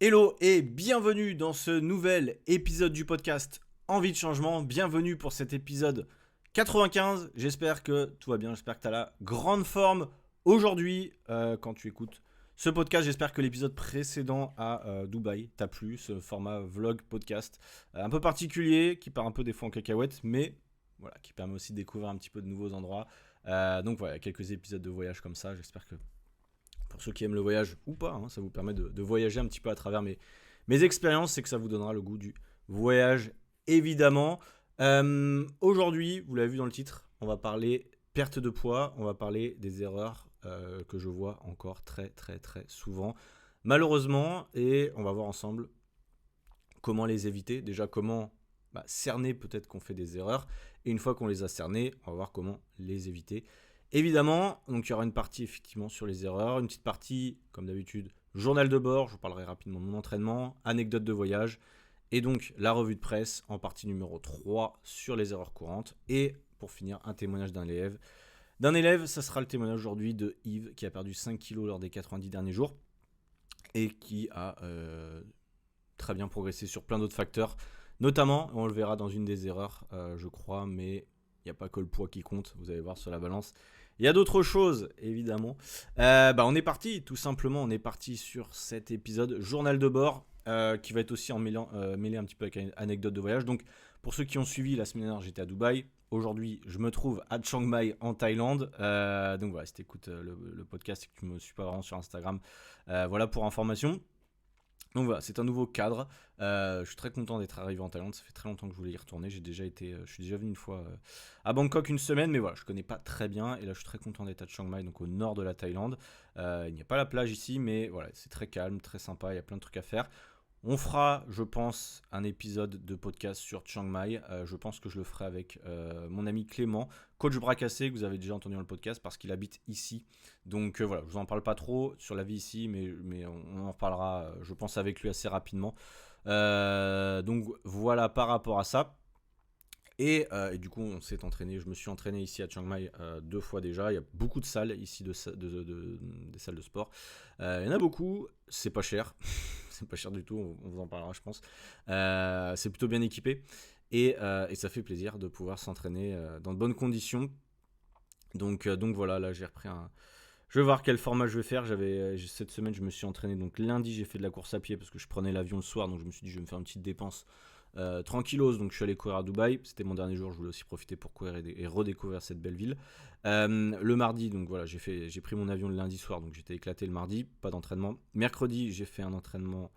Hello et bienvenue dans ce nouvel épisode du podcast Envie de changement. Bienvenue pour cet épisode 95. J'espère que tout va bien, j'espère que tu as la grande forme aujourd'hui quand tu écoutes ce podcast. J'espère que l'épisode précédent à Dubaï t'a plu, ce format vlog podcast un peu particulier qui part un peu des fois en cacahuète, mais voilà, qui permet aussi de découvrir un petit peu de nouveaux endroits. Donc voilà, quelques épisodes de voyage comme ça. J'espère que pour ceux qui aiment le voyage ou pas, ça vous permet de voyager un petit peu à travers mes expériences, c'est que ça vous donnera le goût du voyage, évidemment. Aujourd'hui, vous l'avez vu dans le titre, on va parler perte de poids, on va parler des erreurs que je vois encore très très très souvent, malheureusement, et on va voir ensemble comment les éviter, déjà comment cerner peut-être qu'on fait des erreurs, et une fois qu'on les a cernées, on va voir comment les éviter. Évidemment, donc il y aura une partie effectivement sur les erreurs, une petite partie, comme d'habitude, journal de bord, je vous parlerai rapidement de mon entraînement, anecdote de voyage, et donc la revue de presse en partie numéro 3 sur les erreurs courantes, et pour finir, un témoignage d'un élève. Ça sera le témoignage aujourd'hui de Yves, qui a perdu 5 kilos lors des 90 derniers jours, et qui a très bien progressé sur plein d'autres facteurs, notamment, on le verra dans une des erreurs, je crois, mais il n'y a pas que le poids qui compte, vous allez voir sur la balance. Il y a d'autres choses, évidemment. On est parti, tout simplement, on est parti sur cet épisode journal de bord, qui va être aussi mêlé un petit peu avec une anecdote de voyage. Donc, pour ceux qui ont suivi, la semaine dernière, j'étais à Dubaï. Aujourd'hui, je me trouve à Chiang Mai, en Thaïlande. Donc voilà, si tu écoutes le podcast et que tu me suis pas vraiment sur Instagram, voilà pour information. Donc voilà, c'est un nouveau cadre. Je suis très content d'être arrivé en Thaïlande. Ça fait très longtemps que je voulais y retourner. Je suis déjà venu une fois à Bangkok une semaine, mais voilà, je connais pas très bien. Et là, je suis très content d'être à Chiang Mai, donc au nord de la Thaïlande. Il n'y a pas la plage ici, mais voilà, c'est très calme, très sympa. Il y a plein de trucs à faire. On fera, je pense, un épisode de podcast sur Chiang Mai. Je pense que je le ferai avec mon ami Clément, coach bras cassé, que vous avez déjà entendu dans le podcast, parce qu'il habite ici. Donc voilà, je vous en parle pas trop sur la vie ici, mais on en reparlera, je pense, avec lui assez rapidement. Donc voilà par rapport à ça. Et du coup, on s'est entraîné. Je me suis entraîné ici à Chiang Mai 2 fois déjà. Il y a beaucoup de salles ici, des salles de sport. Il y en a beaucoup. C'est pas cher. C'est pas cher du tout. On vous en parlera, je pense. C'est plutôt bien équipé. Et ça fait plaisir de pouvoir s'entraîner dans de bonnes conditions. Donc voilà, là j'ai repris un. Je vais voir quel format je vais faire. Cette semaine, je me suis entraîné. Donc lundi, j'ai fait de la course à pied parce que je prenais l'avion le soir. Donc je me suis dit, je vais me faire une petite dépense tranquillos. Donc je suis allé courir à Dubaï. C'était mon dernier jour. Je voulais aussi profiter pour courir et redécouvrir cette belle ville. Le mardi, donc voilà, j'ai pris mon avion le lundi soir. Donc j'étais éclaté le mardi. Pas d'entraînement. Mercredi, j'ai fait un entraînement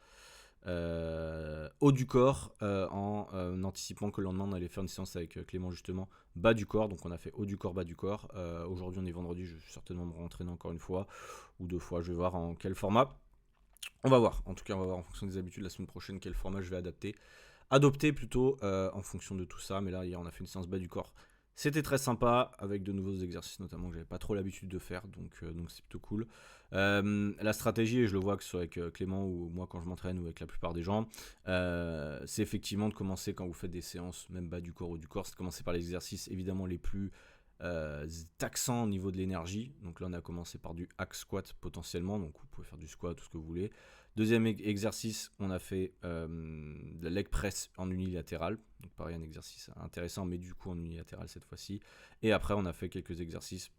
haut du corps en anticipant que le lendemain on allait faire une séance avec Clément justement bas du corps, donc on a fait haut du corps, bas du corps. Aujourd'hui on est vendredi, je vais certainement me rentraîner encore une fois ou 2 fois, je vais voir en quel format. On va voir, en tout cas on va voir en fonction des habitudes la semaine prochaine quel format je vais adopter plutôt en fonction de tout ça. Mais là hier on a fait une séance bas du corps, c'était très sympa avec de nouveaux exercices notamment que j'avais pas trop l'habitude de faire, donc c'est plutôt cool. La stratégie, et je le vois que ce soit avec Clément ou moi quand je m'entraîne ou avec la plupart des gens, c'est effectivement de commencer quand vous faites des séances même bas du corps ou du corps, c'est de commencer par les exercices évidemment les plus taxants au niveau de l'énergie. Donc là on a commencé par du hack squat potentiellement, donc vous pouvez faire du squat, tout ce que vous voulez. Deuxième exercice, on a fait de la leg press en unilatéral. Donc pareil, un exercice intéressant, mais du coup en unilatéral cette fois-ci. Et après, on a fait quelques exercices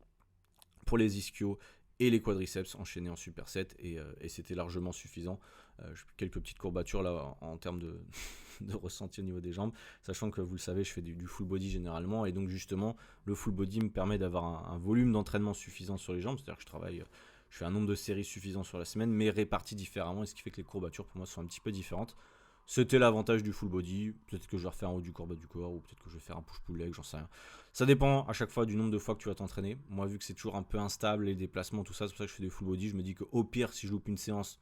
pour les ischios et les quadriceps enchaînés en superset. Et c'était largement suffisant. Quelques petites courbatures là en termes de ressenti au niveau des jambes. Sachant que vous le savez, je fais du full body généralement. Et donc justement, le full body me permet d'avoir un volume d'entraînement suffisant sur les jambes. C'est-à-dire que je fais un nombre de séries suffisant sur la semaine, mais répartis différemment, et ce qui fait que les courbatures pour moi sont un petit peu différentes. C'était l'avantage du full body. Peut-être que je vais refaire un haut du corps, bas du corps, ou peut-être que je vais faire un push-pull leg, j'en sais rien. Ça dépend à chaque fois du nombre de fois que tu vas t'entraîner. Moi, vu que c'est toujours un peu instable, les déplacements, tout ça, c'est pour ça que je fais des full body. Je me dis qu'au pire, si je loupe une séance,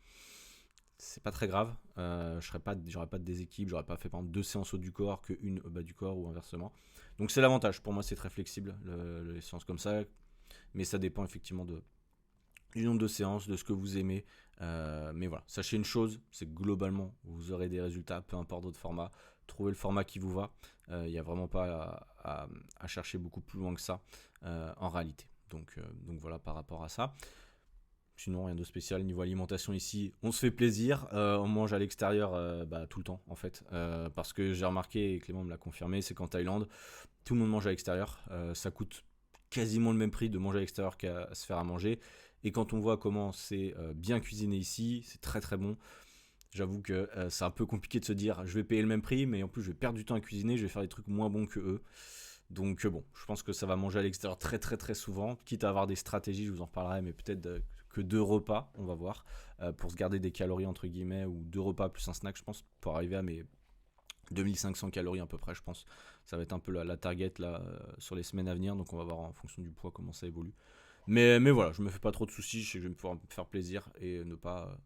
c'est pas très grave. J'aurais pas de déséquilibre, j'aurais pas fait par exemple 2 séances haut du corps qu'une au bas du corps ou inversement. Donc c'est l'avantage. Pour moi, c'est très flexible, les séances comme ça. Mais ça dépend effectivement du nombre de séances, de ce que vous aimez. Mais voilà, sachez une chose, c'est que globalement, vous aurez des résultats, peu importe votre format. Trouvez le format qui vous va. Il n'y a vraiment pas à chercher beaucoup plus loin que ça en réalité. Donc voilà par rapport à ça. Sinon, rien de spécial. Niveau alimentation ici, on se fait plaisir. On mange à l'extérieur tout le temps, en fait. Parce que j'ai remarqué, et Clément me l'a confirmé, c'est qu'en Thaïlande, tout le monde mange à l'extérieur. Ça coûte quasiment le même prix de manger à l'extérieur qu'à se faire à manger. Et quand on voit comment c'est bien cuisiné ici, c'est très très bon. J'avoue que c'est un peu compliqué de se dire je vais payer le même prix, mais en plus je vais perdre du temps à cuisiner, je vais faire des trucs moins bons que eux. Donc bon, je pense que ça va manger à l'extérieur très très très souvent, quitte à avoir des stratégies, je vous en reparlerai, mais peut-être que 2 repas, on va voir, pour se garder des calories entre guillemets, ou 2 repas plus un snack, je pense, pour arriver à mes 2500 calories à peu près, je pense. Ça va être un peu la target là sur les semaines à venir, donc on va voir en fonction du poids comment ça évolue. Mais voilà, je me fais pas trop de soucis, je sais que je vais pouvoir me faire plaisir et ne pas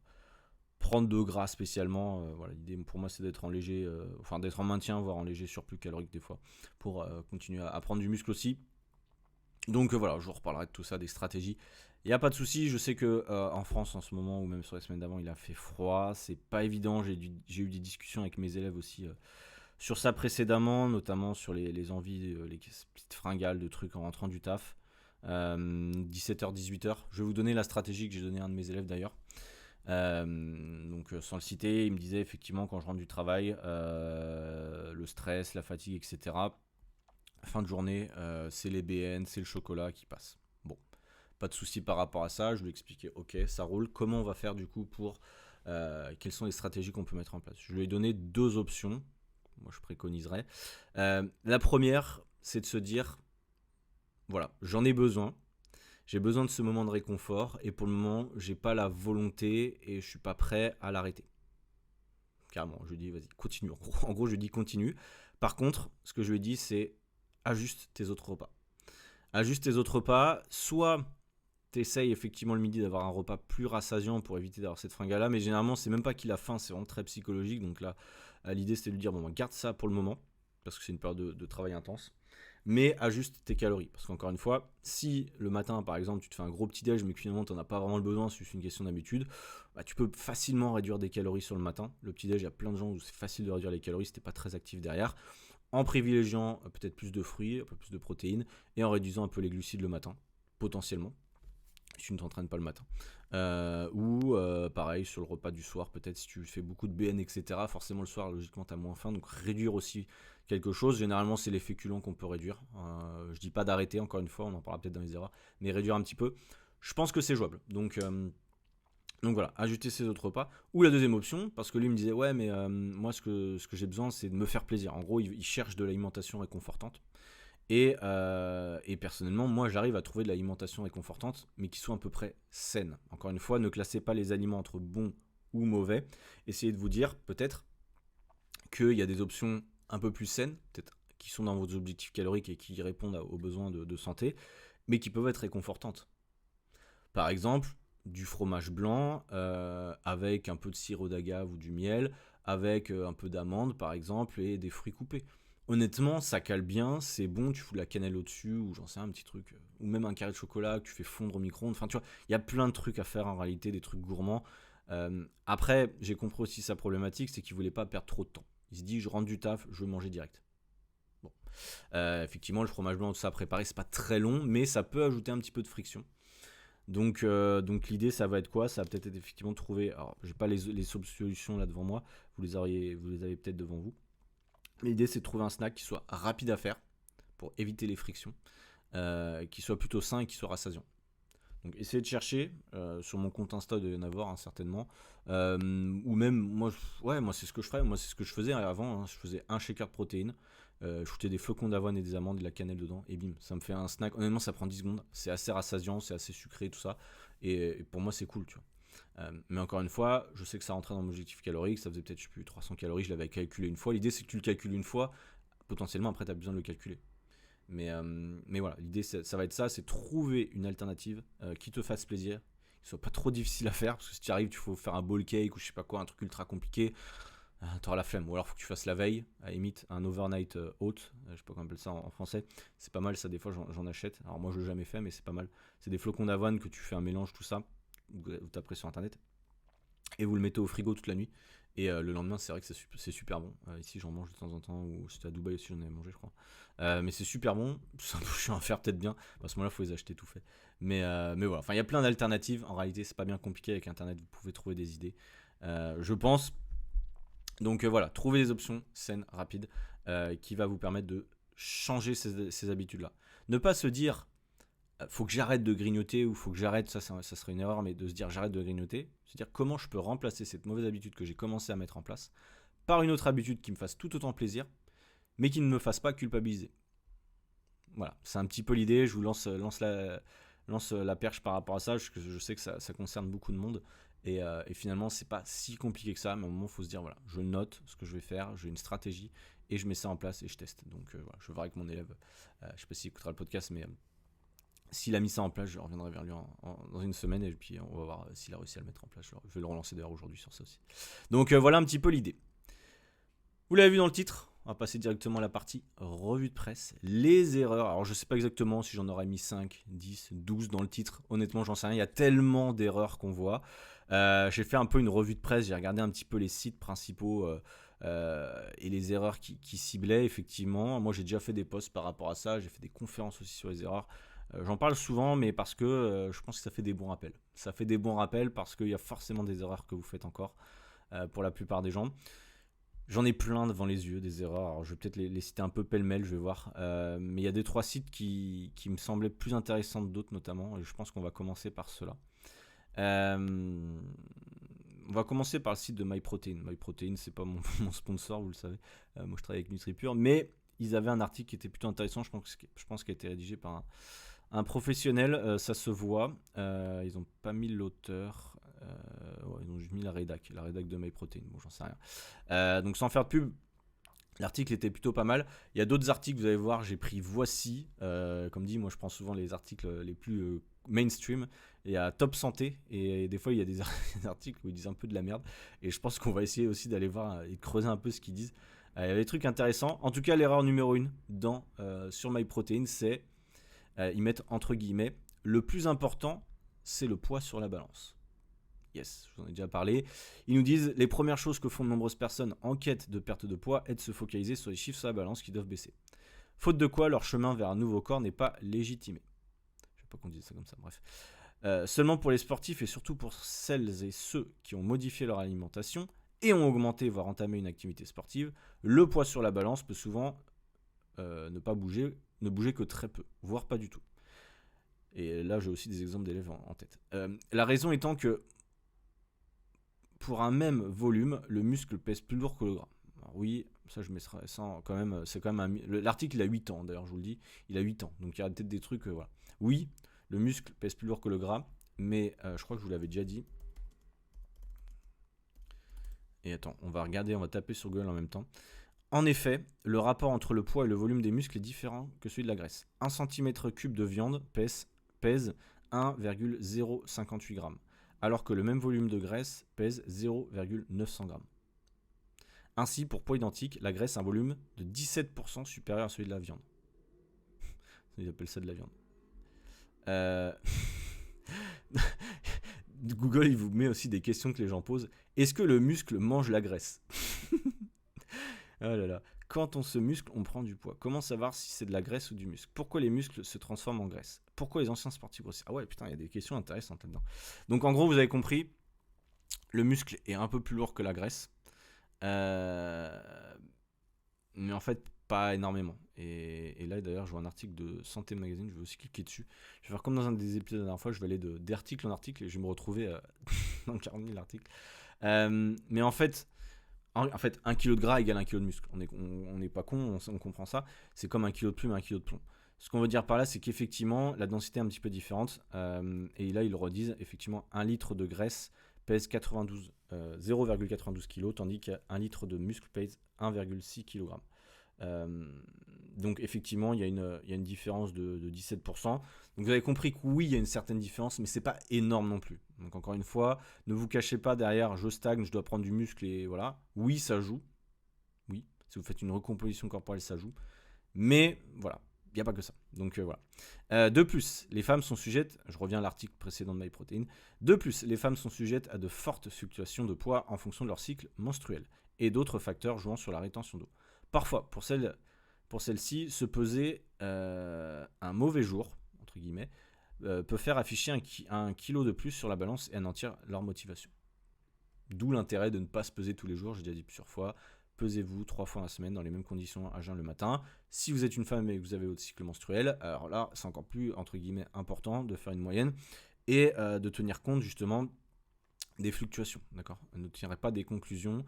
prendre de gras spécialement. Voilà, l'idée pour moi c'est d'être en léger, enfin d'être en maintien, voire en léger surplus calorique des fois, pour continuer à prendre du muscle aussi. Donc voilà, je vous reparlerai de tout ça, des stratégies. Il n'y a pas de souci, je sais que en France en ce moment, ou même sur les semaines d'avant, il a fait froid, c'est pas évident. J'ai eu des discussions avec mes élèves aussi sur ça précédemment, notamment sur les envies, les petites fringales de trucs en rentrant du taf. 17h, 18h. Je vais vous donner la stratégie que j'ai donnée à un de mes élèves d'ailleurs. Donc sans le citer, il me disait effectivement quand je rentre du travail, le stress, la fatigue, etc. Fin de journée, c'est les BN, c'est le chocolat qui passe. Bon, pas de souci par rapport à ça, je lui ai expliqué, ok, ça roule, comment on va faire du coup pour... quelles sont les stratégies qu'on peut mettre en place. Je lui ai donné 2 options, moi je préconiserais. La première, c'est de se dire, voilà, j'en ai besoin, j'ai besoin de ce moment de réconfort, et pour le moment, j'ai pas la volonté et je suis pas prêt à l'arrêter. Carrément, je lui dis, vas-y, continue. En gros, je lui dis, continue. Par contre, ce que je lui ai dit, c'est ajuste tes autres repas. Ajuste tes autres repas, soit t'essayes effectivement le midi d'avoir un repas plus rassasiant pour éviter d'avoir cette fringale-là, mais généralement, c'est même pas qu'il a faim, c'est vraiment très psychologique. Donc là, l'idée, c'était de lui dire, bon, garde ça pour le moment, parce que c'est une période de travail intense. Mais ajuste tes calories. Parce qu'encore une fois, si le matin, par exemple, tu te fais un gros petit-déj, mais que finalement, tu n'en as pas vraiment le besoin, c'est juste une question d'habitude, bah, tu peux facilement réduire des calories sur le matin. Le petit-déj, il y a plein de gens où c'est facile de réduire les calories si tu n'es pas très actif derrière, en privilégiant peut-être plus de fruits, un peu plus de protéines, et en réduisant un peu les glucides le matin, potentiellement, si tu ne t'entraînes pas le matin. Ou pareil sur le repas du soir, peut-être si tu fais beaucoup de BN, etc. Forcément le soir, logiquement, tu as moins faim, donc réduire aussi quelque chose. Généralement, c'est les féculents qu'on peut réduire. Je dis pas d'arrêter, encore une fois, on en parlera peut-être dans les erreurs, mais réduire un petit peu. Je pense que c'est jouable. Donc voilà, ajouter ces autres repas. Ou la deuxième option, parce que lui me disait, ouais, mais moi, ce que j'ai besoin, c'est de me faire plaisir. En gros, il cherche de l'alimentation réconfortante. Et personnellement, moi, j'arrive à trouver de l'alimentation réconfortante, mais qui soit à peu près saine. Encore une fois, ne classez pas les aliments entre bons ou mauvais. Essayez de vous dire, peut-être, qu'il y a des options un peu plus saines, peut-être qui sont dans vos objectifs caloriques et qui répondent aux besoins de santé, mais qui peuvent être réconfortantes. Par exemple, du fromage blanc avec un peu de sirop d'agave ou du miel, avec un peu d'amande par exemple et des fruits coupés. Honnêtement, ça cale bien, c'est bon, tu fous de la cannelle au-dessus ou j'en sais un petit truc, ou même un carré de chocolat que tu fais fondre au micro-ondes. Enfin, tu vois, il y a plein de trucs à faire en réalité, des trucs gourmands. Après, j'ai compris aussi sa problématique, c'est qu'il voulait pas perdre trop de temps. Il se dit, je rentre du taf, je veux manger direct. Bon. Effectivement, le fromage blanc, tout ça à préparer, c'est pas très long, mais ça peut ajouter un petit peu de friction. Donc l'idée, ça va être quoi? Ça va peut-être être effectivement de trouver. Alors, j'ai pas les solutions là devant moi. Vous les avez peut-être devant vous. L'idée, c'est de trouver un snack qui soit rapide à faire pour éviter les frictions, qui soit plutôt sain et qui soit rassasiant. Donc, essayez de chercher sur mon compte Insta, de y en avoir certainement. Ou même, moi, c'est ce que je ferais. Moi, c'est ce que je faisais avant. Je faisais un shaker de protéines. Je foutais des flocons d'avoine et des amandes, de la cannelle dedans, et bim, ça me fait un snack. Honnêtement, ça prend 10 secondes. C'est assez rassasiant, c'est assez sucré, tout ça. Et pour moi, c'est cool, tu vois. Mais encore une fois, je sais que ça rentrait dans mon objectif calorique. Ça faisait peut-être, je sais plus, 300 calories. Je l'avais calculé une fois. L'idée, c'est que tu le calcules une fois. Potentiellement, après, tu as besoin de le calculer. Mais voilà, l'idée, ça va être ça, c'est trouver une alternative qui te fasse plaisir, qui soit pas trop difficile à faire, parce que si tu arrives, il faut faire un bowl cake ou je sais pas quoi, un truc ultra compliqué, t'auras la flemme. Ou alors, faut que tu fasses la veille, à limite, un overnight oat, je sais pas comment on appelle ça en français. C'est pas mal, ça, des fois, j'en achète. Alors, moi, je l'ai jamais fait, mais c'est pas mal. C'est des flocons d'avoine que tu fais un mélange, tout ça, ou t'as pris sur internet. et vous le mettez au frigo toute la nuit. Et le lendemain, c'est vrai que c'est super bon. Ici, j'en mange de temps en temps, ou c'était à Dubaï aussi, j'en avais mangé, je crois. Mais c'est super bon. C'est un peu chiant à faire, peut-être bien. À ce moment-là, il faut les acheter tout fait. Mais voilà. Enfin, il y a plein d'alternatives. En réalité, c'est pas bien compliqué avec Internet. Vous pouvez trouver des idées. Je pense. Donc voilà, trouver des options saines, rapides, qui va vous permettre de changer ces habitudes-là. Ne pas se dire faut que j'arrête de grignoter ou faut que j'arrête, ça serait une erreur, mais de se dire j'arrête de grignoter, se dire comment je peux remplacer cette mauvaise habitude que j'ai commencé à mettre en place par une autre habitude qui me fasse tout autant plaisir, mais qui ne me fasse pas culpabiliser. Voilà, c'est un petit peu l'idée, je vous lance la perche par rapport à ça, parce que je sais que ça concerne beaucoup de monde, et finalement c'est pas si compliqué que ça, mais à un moment il faut se dire voilà, je note ce que je vais faire, j'ai une stratégie, et je mets ça en place et je teste. Donc voilà, je vais voir avec mon élève, je sais pas s'il écoutera le podcast, mais s'il a mis ça en place, je reviendrai vers lui dans une semaine et puis on va voir s'il a réussi à le mettre en place. Je vais le relancer d'ailleurs aujourd'hui sur ça aussi. Donc voilà un petit peu l'idée. Vous l'avez vu dans le titre, on va passer directement à la partie revue de presse. Les erreurs, alors je sais pas exactement si j'en aurais mis 5, 10, 12 dans le titre. Honnêtement, j'en sais rien, il y a tellement d'erreurs qu'on voit. J'ai fait un peu une revue de presse, j'ai regardé un petit peu les sites principaux et les erreurs qui ciblaient effectivement. Moi j'ai déjà fait des posts par rapport à ça, j'ai fait des conférences aussi sur les erreurs. J'en parle souvent, mais parce que je pense que ça fait des bons rappels. Ça fait des bons rappels parce qu'il y a forcément des erreurs que vous faites encore pour la plupart des gens. J'en ai plein devant les yeux, des erreurs. Alors, je vais peut-être les citer un peu pêle-mêle, je vais voir. Mais il y a 2-3 sites qui me semblaient plus intéressants que d'autres, notamment. Et je pense qu'on va commencer par cela. On va commencer par le site de MyProtein. MyProtein, c'est pas mon sponsor, vous le savez. Moi, je travaille avec NutriPure. Mais ils avaient un article qui était plutôt intéressant. Je pense qu'il a été rédigé par un professionnel, ça se voit. Ils n'ont pas mis l'auteur. Ouais, ils ont juste mis la rédac de MyProtein. Bon, j'en sais rien. Donc, sans faire de pub, l'article était plutôt pas mal. Il y a d'autres articles, vous allez voir, j'ai pris Voici. Comme dit, moi, je prends souvent les articles les plus mainstream. Il y a Top Santé. Et des fois, il y a des articles où ils disent un peu de la merde. Et je pense qu'on va essayer aussi d'aller voir et de creuser un peu ce qu'ils disent. Il y a des trucs intéressants. En tout cas, l'erreur numéro 1 sur MyProtein, c'est ils mettent entre guillemets le plus important, c'est le poids sur la balance. Yes, je vous en ai déjà parlé. Ils nous disent les premières choses que font de nombreuses personnes en quête de perte de poids est de se focaliser sur les chiffres sur la balance qui doivent baisser. Faute de quoi, leur chemin vers un nouveau corps n'est pas légitimé. Je ne sais pas qu'on dise ça comme ça, bref. Seulement pour les sportifs et surtout pour celles et ceux qui ont modifié leur alimentation et ont augmenté voire entamé une activité sportive, le poids sur la balance peut souvent ne bouger que très peu, voire pas du tout. Et là, j'ai aussi des exemples d'élèves en tête. La raison étant que pour un même volume, le muscle pèse plus lourd que le gras. Alors oui, ça je mettrai ça quand même. C'est quand même l'article il a 8 ans d'ailleurs, je vous le dis. Il a 8 ans, donc il y a peut-être des trucs. Voilà. Oui, le muscle pèse plus lourd que le gras, mais je crois que je vous l'avais déjà dit. Et attends, on va regarder, on va taper sur Google en même temps. En effet, le rapport entre le poids et le volume des muscles est différent que celui de la graisse. 1 cm3 de viande pèse 1,058 g, alors que le même volume de graisse pèse 0,900 g. Ainsi, pour poids identique, la graisse a un volume de 17% supérieur à celui de la viande. Ils appellent ça de la viande. Google, il vous met aussi des questions que les gens posent. Est-ce que le muscle mange la graisse? Oh là là. Quand on se muscle, on prend du poids. Comment savoir si c'est de la graisse ou du muscle? Pourquoi les muscles se transforment en graisse? Pourquoi les anciens sportifs grossissent? Ah ouais, putain, il y a des questions intéressantes là-dedans. Donc en gros, vous avez compris, le muscle est un peu plus lourd que la graisse. Mais en fait, pas énormément. Et là, d'ailleurs, je vois un article de Santé Magazine, je vais aussi cliquer dessus. Je vais faire comme dans un des épisodes de la dernière fois, je vais aller d'article en article et je vais me retrouver dans 40 000 articles. Mais en fait, 1 kg de gras égale 1 kg de muscle. On n'est pas con, on comprend ça. C'est comme 1 kg de plume et 1 kg de plomb. Ce qu'on veut dire par là, c'est qu'effectivement, la densité est un petit peu différente. Et là, ils le redisent. Effectivement, 1 litre de graisse pèse 0,92 kg, tandis qu'un litre de muscle pèse 1,6 kg. Donc effectivement, il y a une différence de 17%. Donc vous avez compris que oui, il y a une certaine différence, mais c'est pas énorme non plus. Donc encore une fois, ne vous cachez pas derrière je stagne, je dois prendre du muscle et voilà. Oui, ça joue. Oui, si vous faites une recomposition corporelle, ça joue. Mais voilà, n'y a pas que ça. Donc voilà. De plus, les femmes sont sujettes, je reviens à l'article précédent de MyProtein, de plus, les femmes sont sujettes à de fortes fluctuations de poids en fonction de leur cycle menstruel et d'autres facteurs jouant sur la rétention d'eau. Parfois, pour celles-ci, se peser un mauvais jour, entre guillemets, peut faire afficher un kilo de plus sur la balance et anéantir leur motivation. D'où l'intérêt de ne pas se peser tous les jours, j'ai déjà dit plusieurs fois. Pesez-vous 3 fois la semaine dans les mêmes conditions à jeun le matin. Si vous êtes une femme et que vous avez votre cycle menstruel, alors là, c'est encore plus, entre guillemets, important de faire une moyenne et de tenir compte justement des fluctuations, d'accord ? Ne tirez pas des conclusions.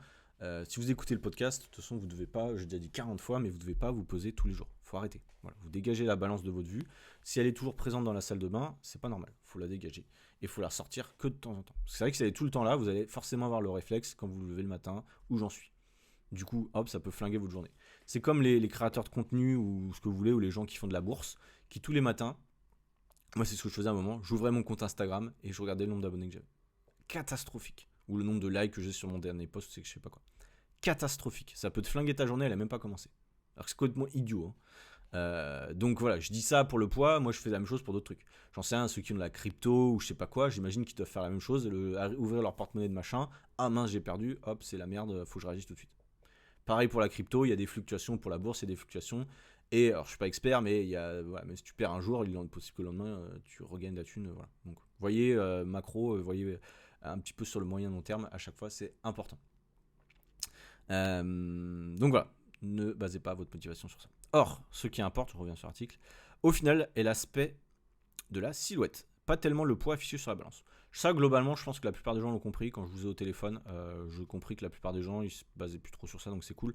Si vous écoutez le podcast, de toute façon, vous ne devez pas, j'ai déjà dit 40 fois, mais vous ne devez pas vous peser tous les jours. Il faut arrêter. Voilà. Vous dégagez la balance de votre vue. Si elle est toujours présente dans la salle de bain, c'est pas normal. Il faut la dégager. Et il faut la ressortir que de temps en temps. Parce que c'est vrai que si elle est tout le temps là, vous allez forcément avoir le réflexe quand vous vous levez le matin, où j'en suis. Du coup, hop, ça peut flinguer votre journée. C'est comme les créateurs de contenu ou ce que vous voulez, ou les gens qui font de la bourse, qui tous les matins, moi c'est ce que je faisais à un moment, j'ouvrais mon compte Instagram et je regardais le nombre d'abonnés que j'avais. Catastrophique. Ou le nombre de likes que j'ai sur mon dernier post, c'est que je sais pas quoi. Catastrophique. Ça peut te flinguer ta journée, elle a même pas commencé. Alors que c'est complètement idiot. Donc voilà, je dis ça pour le poids, moi je fais la même chose pour d'autres trucs. J'en sais rien, ceux qui ont de la crypto ou je sais pas quoi, j'imagine qu'ils doivent faire la même chose, ouvrir leur porte-monnaie de machin, ah mince j'ai perdu, hop c'est la merde, faut que je réagisse tout de suite. Pareil pour la crypto, il y a des fluctuations, pour la bourse il y a des fluctuations, et alors je suis pas expert, mais mais si tu perds un jour, il est possible que le lendemain tu regagnes de la thune, voilà. Donc voyez macro, voyez un petit peu sur le moyen long terme, à chaque fois c'est important. Donc voilà, ne basez pas votre motivation sur ça. Or, ce qui importe, je reviens sur l'article, au final est l'aspect de la silhouette, pas tellement le poids affiché sur la balance. Ça, globalement, je pense que la plupart des gens l'ont compris. Quand je vous ai au téléphone, j'ai compris que la plupart des gens, ils se basaient plus trop sur ça, donc c'est cool.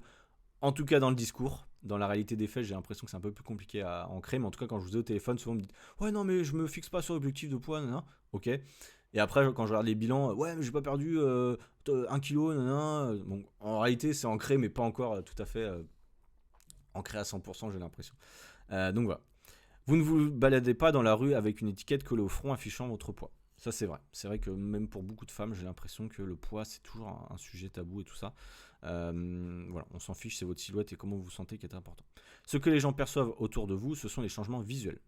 En tout cas, dans le discours, dans la réalité des faits, j'ai l'impression que c'est un peu plus compliqué à ancrer, mais en tout cas, quand je vous ai au téléphone, souvent, vous me dites « Ouais, non, mais je me fixe pas sur l'objectif de poids, non, ok. » Et après, quand je regarde les bilans, « Ouais, mais j'ai pas perdu 1 kilo, non. » Bon, en réalité, c'est ancré, mais pas encore tout à fait ancré à 100%, j'ai l'impression. Donc voilà. Vous ne vous baladez pas dans la rue avec une étiquette collée au front affichant votre poids. Ça, c'est vrai. C'est vrai que même pour beaucoup de femmes, j'ai l'impression que le poids, c'est toujours un sujet tabou et tout ça. Voilà, on s'en fiche, c'est votre silhouette et comment vous vous sentez qui est important. Ce que les gens perçoivent autour de vous, ce sont les changements visuels.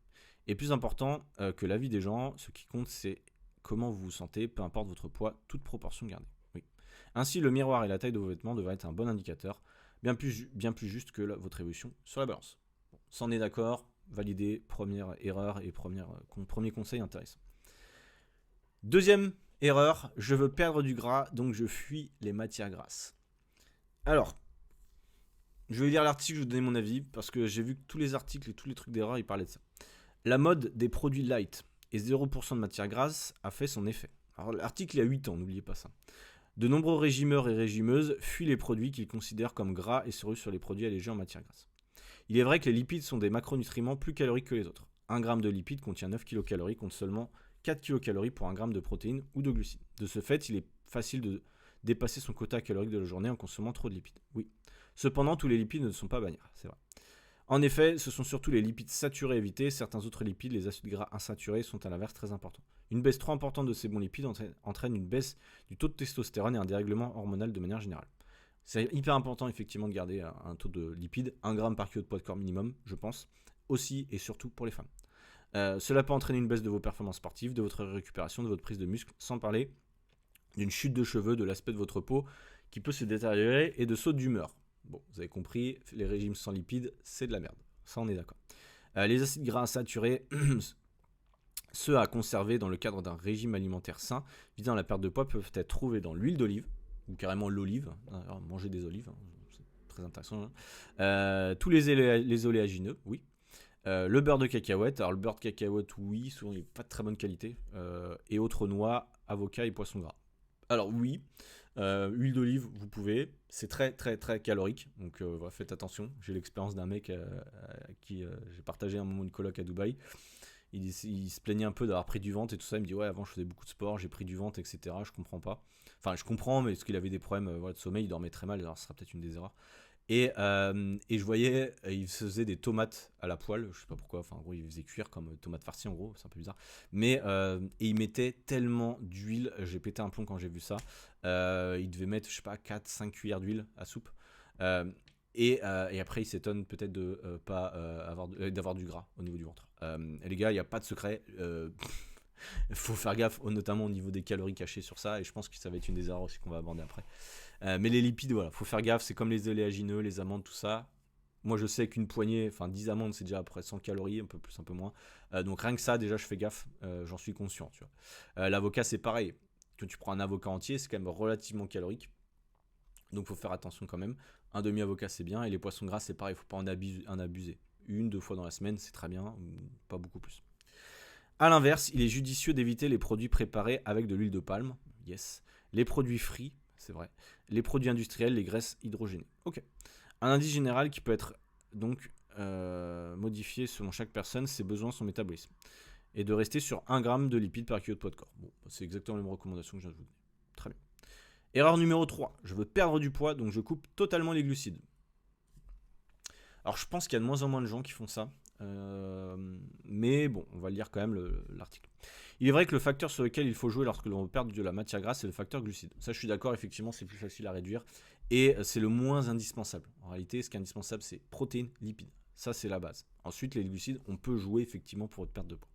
Et plus important que l'avis des gens, ce qui compte, c'est comment vous vous sentez, peu importe votre poids, toute proportion gardée. Oui. Ainsi, le miroir et la taille de vos vêtements devraient être un bon indicateur, bien plus juste que votre évolution sur la balance. Bon, s'en est d'accord, validé, première erreur et premier conseil intéressant. Deuxième erreur, je veux perdre du gras, donc je fuis les matières grasses. Alors, je vais lire l'article, je vais vous donner mon avis, parce que j'ai vu que tous les articles et tous les trucs d'erreur, ils parlaient de ça. La mode des produits light et 0% de matière grasse a fait son effet. Alors l'article il y a 8 ans, n'oubliez pas ça. De nombreux régimeurs et régimeuses fuient les produits qu'ils considèrent comme gras et se ruent sur les produits allégés en matière grasse. Il est vrai que les lipides sont des macronutriments plus caloriques que les autres. 1 g de lipides contient 9 kcal contre seulement 4 kcal pour 1 g de protéines ou de glucides. De ce fait, il est facile de dépasser son quota calorique de la journée en consommant trop de lipides. Oui. Cependant, tous les lipides ne sont pas bannières, c'est vrai. En effet, ce sont surtout les lipides saturés à éviter. Certains autres lipides, les acides gras insaturés, sont à l'inverse très importants. Une baisse trop importante de ces bons lipides entraîne une baisse du taux de testostérone et un dérèglement hormonal de manière générale. C'est hyper important effectivement de garder un taux de lipides, 1 g par kilo de poids de corps minimum, je pense, aussi et surtout pour les femmes. Cela peut entraîner une baisse de vos performances sportives, de votre récupération, de votre prise de muscle, sans parler d'une chute de cheveux, de l'aspect de votre peau qui peut se détériorer et de saut d'humeur. Bon, vous avez compris, les régimes sans lipides, c'est de la merde. Ça, on est d'accord. Les acides gras insaturés, ceux à conserver dans le cadre d'un régime alimentaire sain, visant la perte de poids, peuvent être trouvés dans l'huile d'olive, ou carrément l'olive. Alors, manger des olives, c'est très intéressant. Tous les oléagineux, oui. Le beurre de cacahuète. Alors, le beurre de cacahuète, oui, souvent il n'est pas de très bonne qualité. Et autres noix, avocats et poissons gras. Alors, oui. Huile d'olive, vous pouvez. C'est très très très calorique, donc voilà, faites attention. J'ai l'expérience d'un mec qui j'ai partagé un moment une coloc à Dubaï. Il se plaignait un peu d'avoir pris du ventre et tout ça. Il me dit ouais, avant je faisais beaucoup de sport, j'ai pris du ventre, etc. Je comprends pas. Enfin, je comprends, mais parce qu'il avait des problèmes de sommeil, il dormait très mal. Alors, ce sera peut-être une des erreurs. Et je voyais, il faisait des tomates à la poêle, je sais pas pourquoi, enfin en gros il faisait cuire comme tomates farcies en gros, c'est un peu bizarre. Mais et il mettait tellement d'huile, j'ai pété un plomb quand j'ai vu ça. Il devait mettre, je sais pas, 4-5 cuillères d'huile à soupe. Et après, il s'étonne peut-être de pas d'avoir du gras au niveau du ventre. Et les gars, il n'y a pas de secret. Il faut faire gaffe, notamment au niveau des calories cachées sur ça. Et je pense que ça va être une des erreurs aussi qu'on va aborder après. Mais les lipides, voilà, faut faire gaffe. C'est comme les oléagineux, les amandes, tout ça. Moi, je sais qu'une poignée, enfin 10 amandes, c'est déjà à peu près 100 calories, un peu plus, un peu moins. Donc rien que ça, déjà, je fais gaffe. J'en suis conscient, tu vois. L'avocat, c'est pareil. Quand tu prends un avocat entier, c'est quand même relativement calorique. Donc, faut faire attention quand même. Un demi-avocat, c'est bien. Et les poissons gras, c'est pareil. Faut pas en abuser. 1-2 fois dans la semaine, c'est très bien. Pas beaucoup plus. A l'inverse, il est judicieux d'éviter les produits préparés avec de l'huile de palme. Yes. Les produits frits, c'est vrai. Les produits industriels, les graisses hydrogénées. Ok. Un indice général qui peut être donc modifié selon chaque personne, ses besoins, son métabolisme. Et de rester sur 1 g de lipides par kilo de poids de corps. Bon, c'est exactement les mêmes recommandations que je viens de vous donner. Très bien. Erreur numéro 3. Je veux perdre du poids, donc je coupe totalement les glucides. Alors je pense qu'il y a de moins en moins de gens qui font ça. Mais bon, on va lire quand même l'article. Il est vrai que le facteur sur lequel il faut jouer lorsque l'on perd de la matière grasse, c'est le facteur glucide. Ça, je suis d'accord, effectivement, c'est plus facile à réduire. Et c'est le moins indispensable. En réalité, ce qui est indispensable, c'est protéines, lipides. Ça, c'est la base. Ensuite, les glucides, on peut jouer effectivement pour votre perte de poids.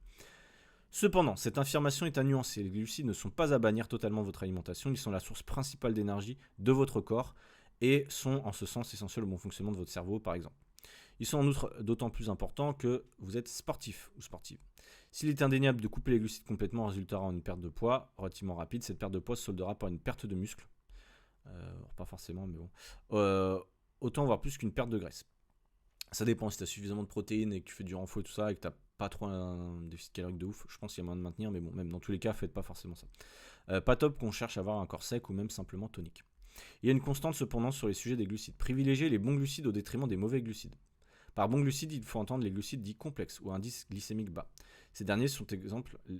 Cependant, cette affirmation est à nuancer. Les glucides ne sont pas à bannir totalement votre alimentation. Ils sont la source principale d'énergie de votre corps et sont en ce sens essentiels au bon fonctionnement de votre cerveau, par exemple. Ils sont en outre d'autant plus importants que vous êtes sportif ou sportive. S'il est indéniable de couper les glucides complètement résultera en une perte de poids relativement rapide, cette perte de poids se soldera par une perte de muscle. Pas forcément, mais bon. Autant voire plus qu'une perte de graisse. Ça dépend si tu as suffisamment de protéines et que tu fais du renfort et tout ça et que tu n'as pas trop un déficit calorique de ouf. Je pense qu'il y a moyen de maintenir, mais bon, même dans tous les cas, faites pas forcément ça. Pas top qu'on cherche à avoir un corps sec ou même simplement tonique. Il y a une constante cependant sur les sujets des glucides. Privilégiez les bons glucides au détriment des mauvais glucides. Par bons glucides, il faut entendre les glucides dits complexes ou indice glycémique bas. Ces derniers sont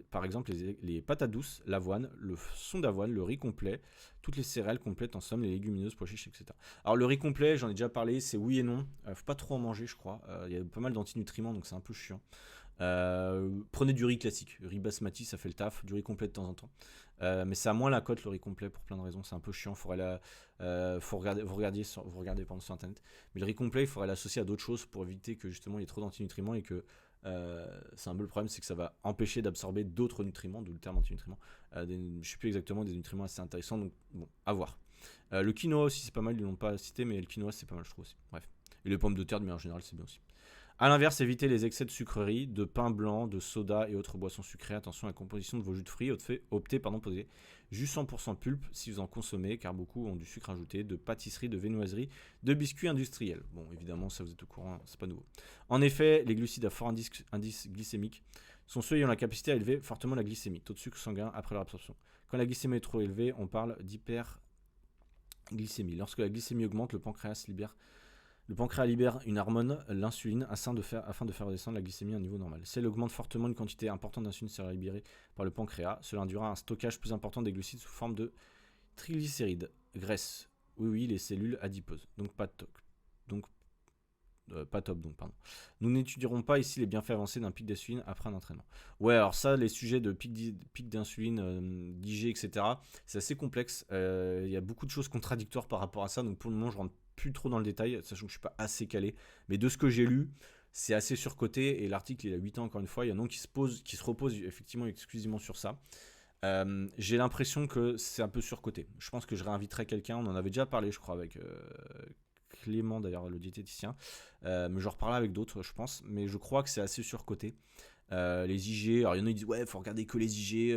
par exemple les patates douces, l'avoine, le son d'avoine, le riz complet, toutes les céréales complètes en somme, les légumineuses, pois chiches, etc. Alors le riz complet, j'en ai déjà parlé, c'est oui et non. Faut pas trop en manger, je crois. Il y a pas mal d'antinutriments, donc c'est un peu chiant. Prenez du riz classique, riz basmati, ça fait le taf, du riz complet de temps en temps. Mais ça a moins la cote le riz complet pour plein de raisons, c'est un peu chiant. Vous regardez sur internet. Mais le riz complet, il faudrait l'associer à d'autres choses pour éviter que justement il y ait trop d'antinutriments et que c'est un peu le problème, c'est que ça va empêcher d'absorber d'autres nutriments, d'où le terme antinutriments. Je ne sais plus exactement, des nutriments assez intéressants, donc bon, à voir. Le quinoa aussi, c'est pas mal, ils l'ont pas cité, mais le quinoa c'est pas mal, je trouve aussi. Bref. Et les pommes de terre, mais en général, c'est bien aussi. A l'inverse, évitez les excès de sucreries, de pain blanc, de soda et autres boissons sucrées. Attention à la composition de vos jus de fruits. Optez pour des jus 100% pulpe si vous en consommez, car beaucoup ont du sucre ajouté, de pâtisseries, de viennoiseries, de biscuits industriels. Bon, évidemment, ça vous êtes au courant, c'est pas nouveau. En effet, les glucides à fort indice glycémique sont ceux ayant la capacité à élever fortement la glycémie, taux de sucre sanguin après leur absorption. Quand la glycémie est trop élevée, on parle d'hyperglycémie. Lorsque la glycémie augmente, le pancréas libère une hormone, l'insuline, afin de faire redescendre la glycémie à un niveau normal. Si elle augmente fortement, une quantité importante d'insuline sera libérée par le pancréas. Cela induira un stockage plus important des glucides sous forme de triglycérides, graisse. Oui, les cellules adipeuses. Donc pas top. Nous n'étudierons pas ici les bienfaits avancés d'un pic d'insuline après un entraînement. Ouais, alors ça, les sujets de pic d'insuline, d'IG, etc., c'est assez complexe. Il y a beaucoup de choses contradictoires par rapport à ça, donc pour le moment, je rentre plus trop dans le détail, sachant que je suis pas assez calé. Mais de ce que j'ai lu, c'est assez surcoté, et l'article, il a 8 ans, encore une fois. Il y en a qui se repose effectivement exclusivement sur ça. J'ai l'impression que c'est un peu surcoté. Je pense que je réinviterai quelqu'un, on en avait déjà parlé, je crois, avec Clément, d'ailleurs, le diététicien. Mais je reparlerai avec d'autres, je pense. Mais je crois que c'est assez surcoté. Les IG, alors il y en a qui disent ouais, faut regarder que les IG,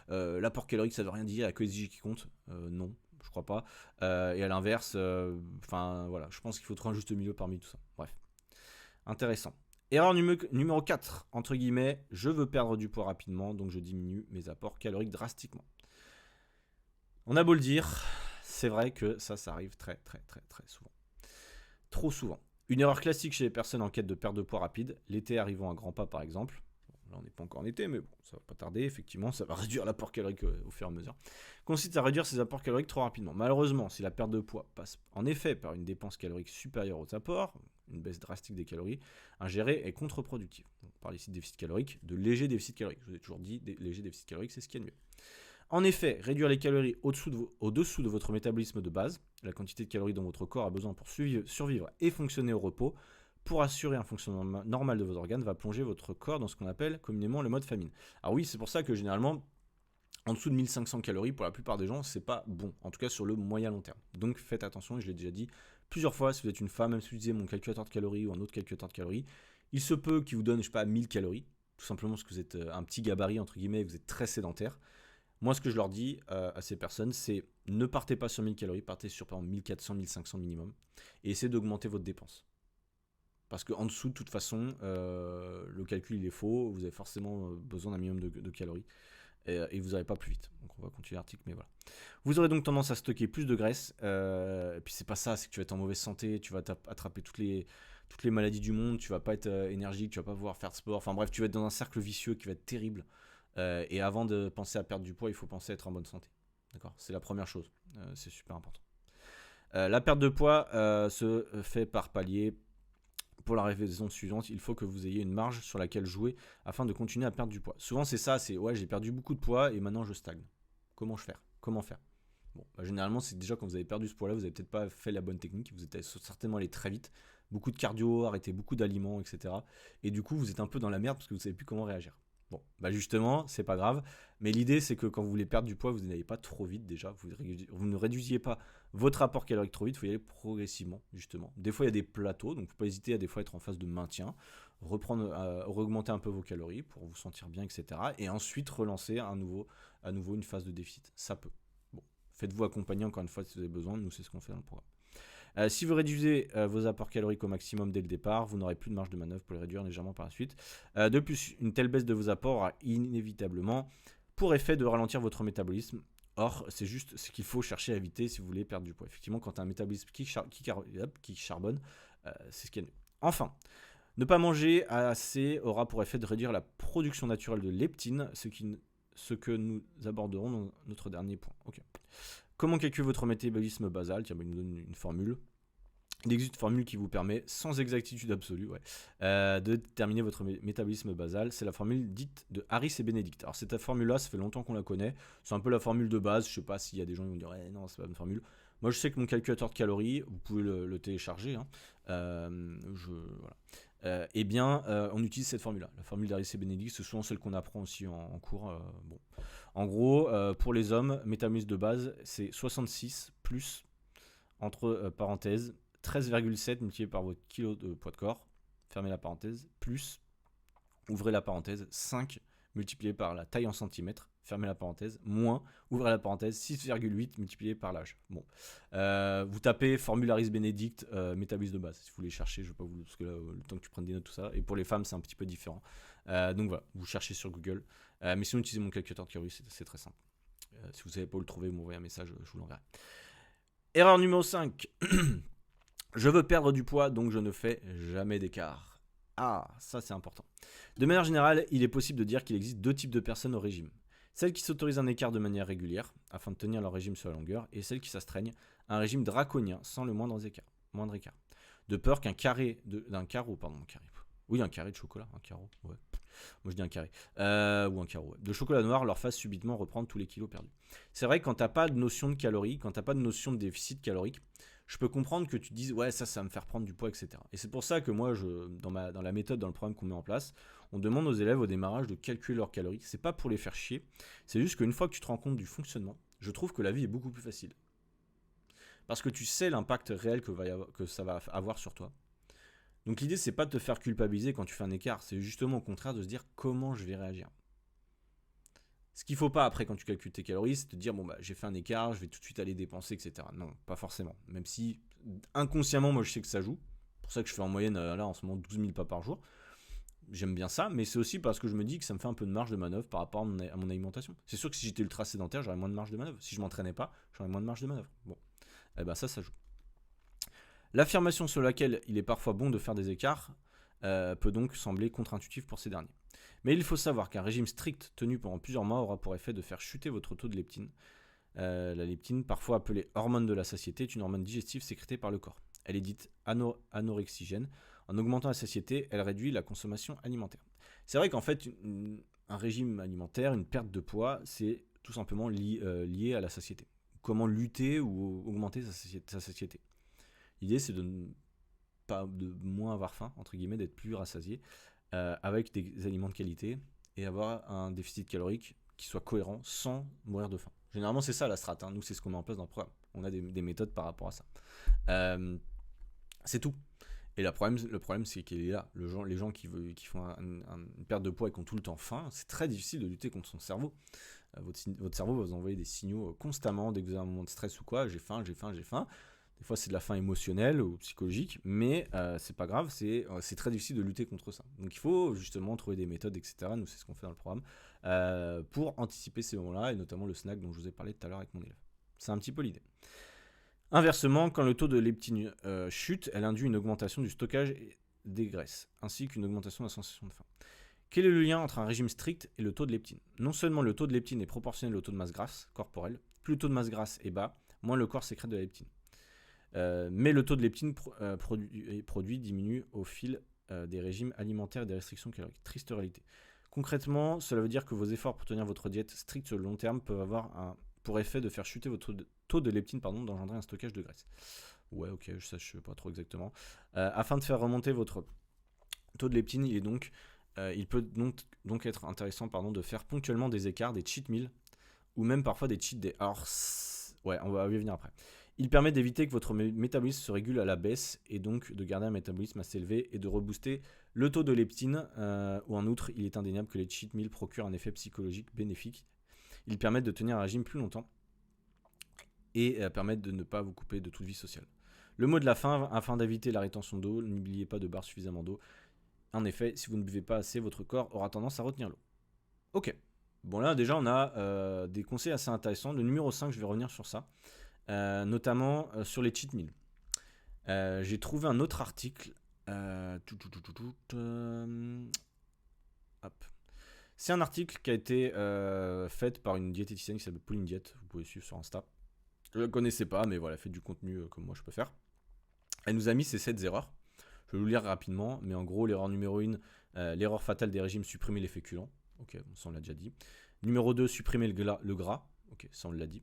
l'apport calorique, ça veut rien dire, il n'y a que les IG qui comptent. Non, je crois pas. Et à l'inverse, voilà, je pense qu'il faut trouver un juste milieu parmi tout ça. Bref, intéressant. Erreur numéro 4, entre guillemets, je veux perdre du poids rapidement, donc je diminue mes apports caloriques drastiquement. On a beau le dire, c'est vrai que ça arrive très très très très souvent. Trop souvent. Une erreur classique chez les personnes en quête de perte de poids rapide, l'été arrivant à grands pas par exemple, là on n'est pas encore en été, mais bon, ça va pas tarder, effectivement, ça va réduire l'apport calorique au fur et à mesure, consiste à réduire ses apports caloriques trop rapidement. Malheureusement, si la perte de poids passe en effet par une dépense calorique supérieure aux apports, une baisse drastique des calories ingérées est contre-productive. On parle ici de déficit calorique, de léger déficit calorique. Je vous ai toujours dit, léger déficit calorique, c'est ce qu'il y a de mieux. En effet, réduire les calories au-dessous de votre métabolisme de base, la quantité de calories dont votre corps a besoin pour survivre et fonctionner au repos, pour assurer un fonctionnement normal de vos organes, va plonger votre corps dans ce qu'on appelle communément le mode famine. Alors oui, c'est pour ça que généralement, en dessous de 1500 calories, pour la plupart des gens, c'est pas bon, en tout cas sur le moyen long terme. Donc faites attention, je l'ai déjà dit plusieurs fois, si vous êtes une femme, même si vous utilisez mon calculateur de calories ou un autre calculateur de calories, il se peut qu'il vous donne, je sais pas, 1000 calories, tout simplement parce que vous êtes un petit gabarit, entre guillemets, et que vous êtes très sédentaire. Moi, ce que je leur dis à ces personnes, c'est ne partez pas sur 1000 calories, partez sur par exemple 1400, 1500 minimum, et essayez d'augmenter votre dépense. Parce qu'en dessous, de toute façon, le calcul il est faux, vous avez forcément besoin d'un minimum de calories, et vous n'allez pas plus vite. Donc on va continuer l'article, mais voilà. Vous aurez donc tendance à stocker plus de graisse, et puis c'est pas ça, c'est que tu vas être en mauvaise santé, tu vas attraper toutes les maladies du monde, tu vas pas être énergique, tu vas pas pouvoir faire de sport, enfin bref, tu vas être dans un cercle vicieux qui va être terrible. Et avant de penser à perdre du poids, il faut penser à être en bonne santé. D'accord ? C'est la première chose, c'est super important. La perte de poids se fait par palier. Pour la raison suivante, il faut que vous ayez une marge sur laquelle jouer afin de continuer à perdre du poids. Souvent c'est ça, c'est ouais j'ai perdu beaucoup de poids et maintenant je stagne. Comment faire ? Bon, généralement c'est déjà quand vous avez perdu ce poids là, vous n'avez peut-être pas fait la bonne technique, vous êtes certainement allé très vite, beaucoup de cardio, arrêté beaucoup d'aliments, etc. Et du coup vous êtes un peu dans la merde parce que vous ne savez plus comment réagir. Bon, justement, c'est pas grave, mais l'idée c'est que quand vous voulez perdre du poids, vous n'allez pas trop vite déjà, vous ne réduisiez pas votre apport calorique trop vite, il faut y aller progressivement, justement. Des fois, il y a des plateaux, donc il ne faut pas hésiter à des fois être en phase de maintien, augmenter un peu vos calories pour vous sentir bien, etc. Et ensuite relancer à nouveau une phase de déficit. Ça peut. Bon, faites-vous accompagner encore une fois si vous avez besoin, nous c'est ce qu'on fait dans le programme. Si vous réduisez vos apports caloriques au maximum dès le départ, vous n'aurez plus de marge de manœuvre pour les réduire légèrement par la suite. De plus, une telle baisse de vos apports aura inévitablement pour effet de ralentir votre métabolisme. Or, c'est juste ce qu'il faut chercher à éviter si vous voulez perdre du poids. Effectivement, quand tu as un métabolisme qui charbonne, c'est ce qu'il y a de mieux. Enfin, ne pas manger assez aura pour effet de réduire la production naturelle de leptine, ce que nous aborderons dans notre dernier point. Okay. Comment calculer votre métabolisme basal ? Tiens, il nous donne une formule. Il existe une formule qui vous permet, sans exactitude absolue, de déterminer votre métabolisme basal. C'est la formule dite de Harris et Benedict. Alors cette formule-là, ça fait longtemps qu'on la connaît. C'est un peu la formule de base. Je ne sais pas s'il y a des gens qui vont dire non, c'est pas une formule. Moi, je sais que mon calculateur de calories, vous pouvez le télécharger. On utilise cette formule-là. La formule d'Harris et Benedict, c'est souvent celle qu'on apprend aussi en cours. En gros, pour les hommes, métabolisme de base, c'est 66 plus, entre parenthèses, 13,7 multiplié par votre kilo de poids de corps, fermez la parenthèse, plus, ouvrez la parenthèse, 5 multiplié par la taille en centimètres, fermez la parenthèse, moins, ouvrez la parenthèse, 6,8 multiplié par l'âge. Bon, vous tapez formule Harris Benedict, métabolisme de base, si vous voulez chercher, je ne vais pas vous, parce que là, le temps que tu prennes des notes, tout ça, et pour les femmes, c'est un petit peu différent. Donc voilà, vous cherchez sur Google, mais sinon, utilisez mon calculateur de calories, c'est très simple. Si vous ne savez pas où le trouver, vous m'envoyez un message, je vous l'enverrai. Erreur numéro 5. Je veux perdre du poids, donc je ne fais jamais d'écart. Ah, ça c'est important. De manière générale, il est possible de dire qu'il existe deux types de personnes au régime. Celles qui s'autorisent un écart de manière régulière, afin de tenir leur régime sur la longueur, et celles qui s'astreignent à un régime draconien, sans le moindre écart. De peur qu'un carré de chocolat, un carreau, ouais. Moi je dis un carré, ou un carreau, ouais. De chocolat noir leur fasse subitement reprendre tous les kilos perdus. C'est vrai que quand t'as pas de notion de calories, quand t'as pas de notion de déficit calorique, je peux comprendre que tu te dises ouais ça va me faire prendre du poids, etc. Et c'est pour ça que moi dans la méthode, dans le programme qu'on met en place, on demande aux élèves au démarrage de calculer leurs calories. C'est pas pour les faire chier, c'est juste qu'une fois que tu te rends compte du fonctionnement, je trouve que la vie est beaucoup plus facile. Parce que tu sais l'impact réel que ça va avoir sur toi. Donc l'idée c'est pas de te faire culpabiliser quand tu fais un écart, c'est justement au contraire de se dire comment je vais réagir. Ce qu'il ne faut pas après quand tu calcules tes calories, c'est te dire j'ai fait un écart, je vais tout de suite aller dépenser, etc. Non, pas forcément. Même si inconsciemment, moi je sais que ça joue. C'est pour ça que je fais en moyenne là en ce moment 12 000 pas par jour. J'aime bien ça, mais c'est aussi parce que je me dis que ça me fait un peu de marge de manœuvre par rapport à mon alimentation. C'est sûr que si j'étais ultra sédentaire, j'aurais moins de marge de manœuvre. Si je m'entraînais pas, j'aurais moins de marge de manœuvre. Bon, ça joue. L'affirmation sur laquelle il est parfois bon de faire des écarts peut donc sembler contre-intuitif pour ces derniers. Mais il faut savoir qu'un régime strict tenu pendant plusieurs mois aura pour effet de faire chuter votre taux de leptine. La leptine, parfois appelée hormone de la satiété, est une hormone digestive sécrétée par le corps. Elle est dite anorexigène. En augmentant la satiété, elle réduit la consommation alimentaire. C'est vrai qu'en fait, un régime alimentaire, une perte de poids, c'est tout simplement lié à la satiété. comment lutter ou augmenter sa satiété. L'idée, c'est de moins avoir faim, entre guillemets, d'être plus rassasié, avec des aliments de qualité et avoir un déficit calorique qui soit cohérent sans mourir de faim. Généralement, c'est ça la strat. Nous, c'est ce qu'on met en place dans le programme. On a des méthodes par rapport à ça. C'est tout. Et le problème, c'est qu'il est là. Les gens qui font une perte de poids et qui ont tout le temps faim, c'est très difficile de lutter contre son cerveau. Votre cerveau va vous envoyer des signaux constamment dès que vous avez un moment de stress ou quoi. J'ai faim. Des fois, c'est de la faim émotionnelle ou psychologique, mais c'est pas grave, c'est très difficile de lutter contre ça. Donc il faut justement trouver des méthodes, etc. Nous, c'est ce qu'on fait dans le programme, pour anticiper ces moments-là, et notamment le snack dont je vous ai parlé tout à l'heure avec mon élève. C'est un petit peu l'idée. Inversement, quand le taux de leptine chute, elle induit une augmentation du stockage des graisses, ainsi qu'une augmentation de la sensation de faim. Quel est le lien entre un régime strict et le taux de leptine ? Non seulement le taux de leptine est proportionnel au taux de masse grasse corporelle, plus le taux de masse grasse est bas, moins le corps sécrète de la leptine. Mais le taux de leptine produit diminue au fil des régimes alimentaires et des restrictions caloriques. Triste réalité. Concrètement, cela veut dire que vos efforts pour tenir votre diète stricte sur le long terme peuvent avoir pour effet de faire chuter votre taux de leptine, d'engendrer un stockage de graisse. Ouais, ok, je sais pas trop exactement. Afin de faire remonter votre taux de leptine, il peut donc être intéressant de faire ponctuellement des écarts, des cheat meals, ou même parfois des cheat days. Alors, ouais, on va y venir après. Il permet d'éviter que votre métabolisme se régule à la baisse et donc de garder un métabolisme assez élevé et de rebooster le taux de leptine. Ou en outre, il est indéniable que les cheat meals procurent un effet psychologique bénéfique. Ils permettent de tenir un régime plus longtemps et permettent de ne pas vous couper de toute vie sociale. Le mot de la fin, afin d'éviter la rétention d'eau, n'oubliez pas de boire suffisamment d'eau. En effet, si vous ne buvez pas assez, votre corps aura tendance à retenir l'eau. Ok. Bon, là, déjà, on a des conseils assez intéressants. Le numéro 5, je vais revenir sur ça. Notamment sur les cheat meals. J'ai trouvé un autre article. Hop. C'est un article qui a été fait par une diététicienne qui s'appelle Pauline Diète. Vous pouvez suivre sur Insta. Je ne la connaissais pas, mais voilà, elle fait du contenu comme moi je peux faire. Elle nous a mis ces 7 erreurs. Je vais vous lire rapidement, mais en gros, l'erreur numéro 1, l'erreur fatale des régimes, supprimer les féculents. Ok, ça on l'a déjà dit. Numéro 2, supprimer le gras. Ok, ça on l'a dit.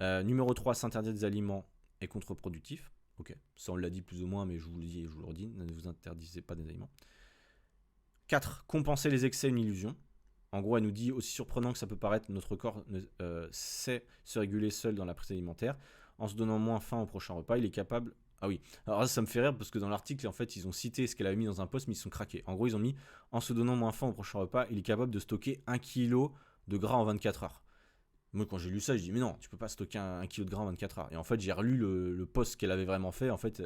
Numéro 3, s'interdire des aliments est contre-productif. Ok, ça on l'a dit plus ou moins, mais je vous le dis et je vous le redis, ne vous interdisez pas des aliments. 4, compenser les excès, une illusion. En gros, elle nous dit, aussi surprenant que ça peut paraître, notre corps sait se réguler seul dans la prise alimentaire. En se donnant moins faim au prochain repas, il est capable... Ah oui, alors là, ça me fait rire parce que dans l'article, en fait, ils ont cité ce qu'elle avait mis dans un post, mais ils sont craqués. En gros, ils ont mis, en se donnant moins faim au prochain repas, il est capable de stocker 1 kg de gras en 24 heures. Moi, quand j'ai lu ça, je dis mais non, tu peux pas stocker 1 kg de gras en 24 heures. Et en fait, j'ai relu le post qu'elle avait vraiment fait. En fait,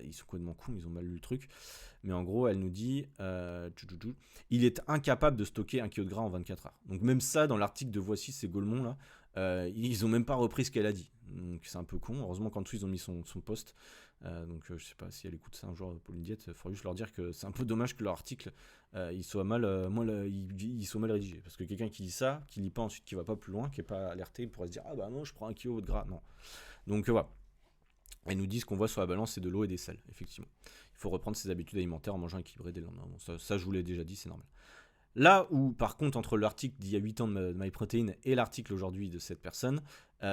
ils sont complètement cons, ils ont mal lu le truc. Mais en gros, elle nous dit il est incapable de stocker 1 kg de gras en 24 heures. Donc, même ça, dans l'article de Voici, c'est Gaulmont, là, ils ont même pas repris ce qu'elle a dit. Donc, c'est un peu con. Heureusement qu'en dessous, ils ont mis son post. Donc, je sais pas si elle écoute ça un jour, Pauline Diète. Il faudrait juste leur dire que c'est un peu dommage que leur article il soit mal rédigé. Parce que quelqu'un qui dit ça, qui lit pas ensuite, qui va pas plus loin, qui est pas alerté, il pourrait se dire ah bah non, je prends 1 kg de gras. Non. Donc, voilà. Elle nous dit ce qu'on voit sur la balance, c'est de l'eau et des sels, effectivement. Il faut reprendre ses habitudes alimentaires en mangeant équilibré dès le lendemain. Bon, ça, je vous l'ai déjà dit, c'est normal. Là où, par contre, entre l'article d'il y a 8 ans de MyProtein et l'article aujourd'hui de cette personne, c'est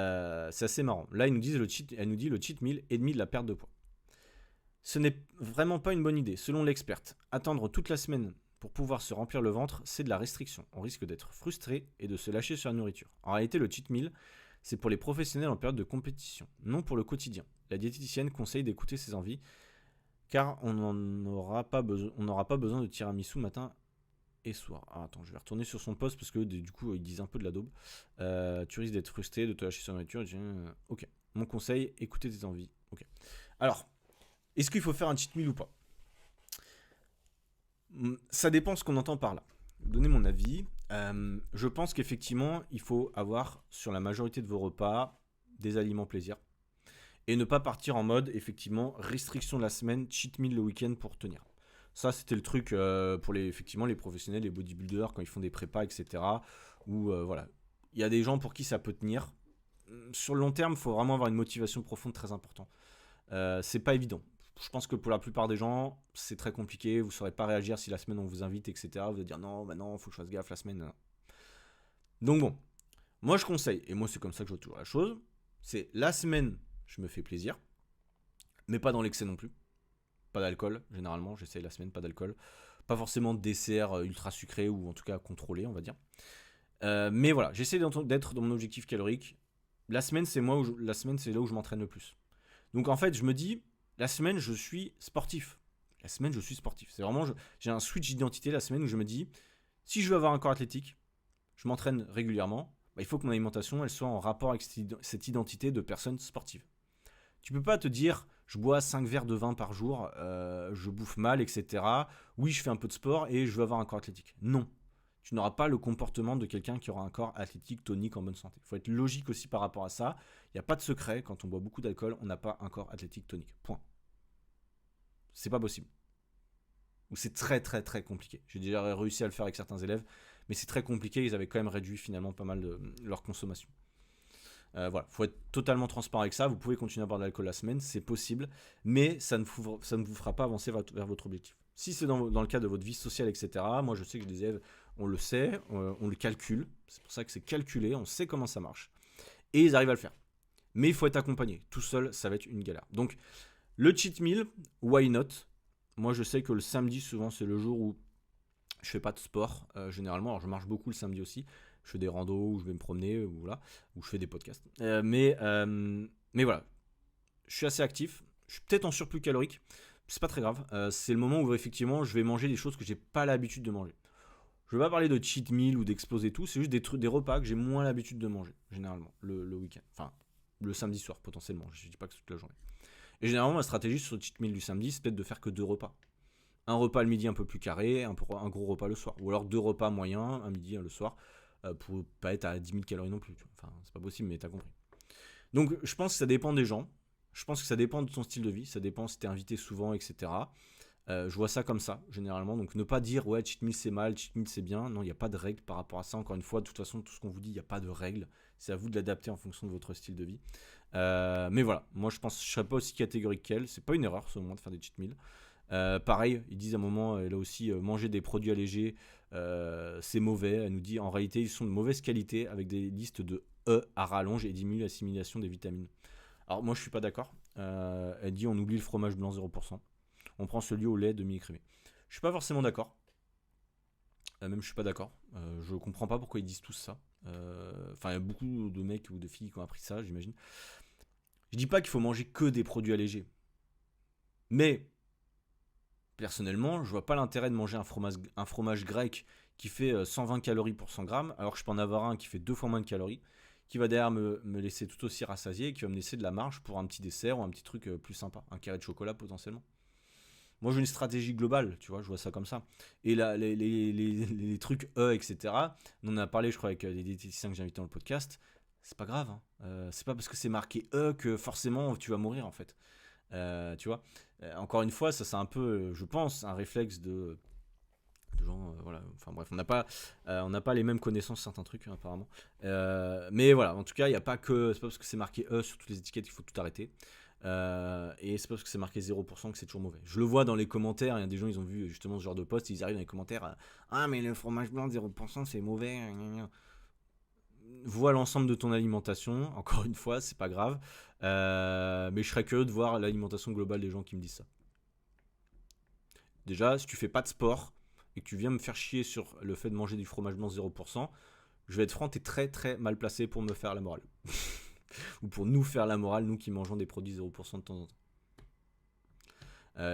assez marrant. Là, elle nous dit le cheat meal est demi de la perte de poids. Ce n'est vraiment pas une bonne idée. Selon l'experte, attendre toute la semaine pour pouvoir se remplir le ventre, c'est de la restriction. On risque d'être frustré et de se lâcher sur la nourriture. En réalité, le cheat meal, c'est pour les professionnels en période de compétition, non pour le quotidien. La diététicienne conseille d'écouter ses envies, car on n'aura pas besoin de tiramisu matin et soir. Ah, attends, je vais retourner sur son post parce que du coup, ils disent un peu de la daube. Tu risques d'être frustré, de te lâcher sur la nourriture. Ok. Mon conseil, écoutez tes envies. Ok. Alors, est-ce qu'il faut faire un cheat meal ou pas ? Ça dépend ce qu'on entend par là. Je vais donner mon avis. Je pense qu'effectivement, il faut avoir sur la majorité de vos repas des aliments plaisir. Et ne pas partir en mode, effectivement, restriction de la semaine, cheat meal le week-end pour tenir. Ça, c'était le truc pour les professionnels, les bodybuilders, quand ils font des prépas, etc. Où, voilà, il y a des gens pour qui ça peut tenir. Sur le long terme, il faut vraiment avoir une motivation profonde très importante. C'est pas évident. Je pense que pour la plupart des gens, c'est très compliqué. Vous ne saurez pas réagir si la semaine on vous invite, etc. Vous allez dire non, il faut que je fasse gaffe la semaine. Donc bon, moi je conseille, et moi c'est comme ça que je vois toujours la chose, C'est la semaine, je me fais plaisir, mais pas dans l'excès non plus. Pas d'alcool, généralement, j'essaye la semaine, pas d'alcool. Pas forcément de dessert ultra sucré ou en tout cas contrôlé, on va dire. Mais voilà, j'essaie d'être dans mon objectif calorique. La semaine, c'est la semaine, c'est là où je m'entraîne le plus. Donc en fait, je me dis, la semaine, je suis sportif. La semaine, je suis sportif. C'est vraiment, j'ai un switch d'identité la semaine où je me dis, si je veux avoir un corps athlétique, je m'entraîne régulièrement, il faut que mon alimentation, elle soit en rapport avec cette identité de personne sportive. Tu peux pas te dire, je bois 5 verres de vin par jour, je bouffe mal, etc. Oui, je fais un peu de sport et je veux avoir un corps athlétique. Non. Tu n'auras pas le comportement de quelqu'un qui aura un corps athlétique, tonique, en bonne santé. Il faut être logique aussi par rapport à ça. Il n'y a pas de secret, quand on boit beaucoup d'alcool, on n'a pas un corps athlétique tonique. Point. C'est pas possible. Ou c'est très très très compliqué. J'ai déjà réussi à le faire avec certains élèves, mais c'est très compliqué, ils avaient quand même réduit finalement pas mal de leur consommation. Voilà, faut être totalement transparent avec ça. Vous pouvez continuer à boire de l'alcool la semaine, c'est possible, mais ça ne vous fera pas avancer vers votre objectif. Si c'est dans le cadre de votre vie sociale, etc., moi je sais que j'ai des élèves, on le sait, on le calcule, c'est pour ça que c'est calculé, on sait comment ça marche, et ils arrivent à le faire. Mais il faut être accompagné, tout seul ça va être une galère. Donc le cheat meal, why not? Moi je sais que le samedi souvent c'est le jour où je fais pas de sport, généralement, alors je marche beaucoup le samedi aussi, je fais des randos, ou je vais me promener, ou voilà, ou je fais des podcasts. Mais voilà, je suis assez actif, je suis peut-être en surplus calorique, c'est pas très grave, c'est le moment où effectivement je vais manger des choses que j'ai pas l'habitude de manger. Je vais pas parler de cheat meal ou d'exploser tout, c'est juste des repas que j'ai moins l'habitude de manger, généralement, le week-end, enfin, le samedi soir potentiellement, je dis pas que c'est toute la journée. Et généralement, ma stratégie sur le cheat meal du samedi, c'est peut-être de faire que 2 repas. Un repas le midi un peu plus carré, un gros repas le soir. Ou alors 2 repas moyens, un midi, le soir, pour pas être à 10 000 calories non plus. Enfin, c'est pas possible, mais t'as compris. Donc, je pense que ça dépend des gens. Je pense que ça dépend de ton style de vie. Ça dépend si t'es invité souvent, etc. Je vois ça comme ça, généralement. Donc, ne pas dire, ouais, cheat meal c'est mal, cheat meal c'est bien. Non, il n'y a pas de règle par rapport à ça. Encore une fois, de toute façon, tout ce qu'on vous dit, il n'y a pas de règle. C'est à vous de l'adapter en fonction de votre style de vie. Mais voilà, moi je pense que je ne serais pas aussi catégorique qu'elle. C'est pas une erreur, selon moi, de faire des cheat meals. Pareil, ils disent à un moment, là aussi, manger des produits allégés, c'est mauvais. Elle nous dit, en réalité, ils sont de mauvaise qualité avec des listes de E à rallonge et diminue l'assimilation des vitamines. Alors moi, je suis pas d'accord. Elle dit, on oublie le fromage blanc 0%. On prend celui au lait demi-écrémé. Je suis pas forcément d'accord. Même je suis pas d'accord. Je comprends pas pourquoi ils disent tous ça. Enfin, il y a beaucoup de mecs ou de filles qui ont appris ça, j'imagine. Je dis pas qu'il faut manger que des produits allégés. Mais personnellement, je vois pas l'intérêt de manger un fromage grec qui fait 120 calories pour 100 grammes, alors que je peux en avoir un qui fait 2 fois moins de calories, qui va derrière me laisser tout aussi rassasié et qui va me laisser de la marge pour un petit dessert ou un petit truc plus sympa, un carré de chocolat potentiellement. Moi j'ai une stratégie globale, tu vois, je vois ça comme ça. Et là, les trucs etc., on en a parlé, je crois, avec les diététiciens que j'ai invités dans le podcast, c'est pas grave. Hein. C'est pas parce que c'est marqué que forcément tu vas mourir en fait. Tu vois, encore une fois, ça c'est un peu, je pense, un réflexe de gens, voilà. Enfin bref, on n'a pas les mêmes connaissances sur certains trucs apparemment. Mais voilà, en tout cas, il y a pas que, c'est pas parce que c'est marqué sur toutes les étiquettes qu'il faut tout arrêter. Et c'est pas parce que c'est marqué 0% que c'est toujours mauvais. Je le vois dans les commentaires, il y a des gens, ils ont vu justement ce genre de post, ils arrivent dans les commentaires, ah mais le fromage blanc 0% c'est mauvais. Vois l'ensemble de ton alimentation, encore une fois, c'est pas grave. Mais je serais curieux de voir l'alimentation globale des gens qui me disent ça. Déjà, si tu fais pas de sport et que tu viens me faire chier sur le fait de manger du fromage blanc 0%, je vais être franc, t'es très très mal placé pour me faire la morale. Ou pour nous faire la morale, nous qui mangeons des produits 0% de temps en temps.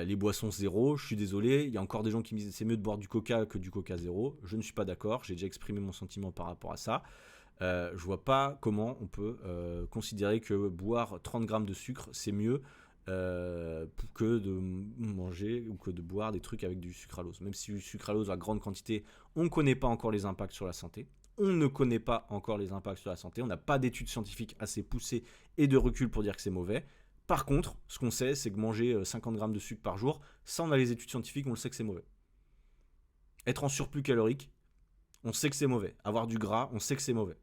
Les boissons zéro, je suis désolé, il y a encore des gens qui me disent c'est mieux de boire du coca que du coca zéro. Je ne suis pas d'accord, j'ai déjà exprimé mon sentiment par rapport à ça. Je vois pas comment on peut considérer que boire 30 grammes de sucre c'est mieux que de manger ou que de boire des trucs avec du sucralose. Même si du sucralose à grande quantité, on ne connaît pas encore les impacts sur la santé. On ne connaît pas encore les impacts sur la santé. On n'a pas d'études scientifiques assez poussées et de recul pour dire que c'est mauvais. Par contre, ce qu'on sait, c'est que manger 50 grammes de sucre par jour, ça on a les études scientifiques, on le sait que c'est mauvais. Être en surplus calorique, on sait que c'est mauvais. Avoir du gras, on sait que c'est mauvais.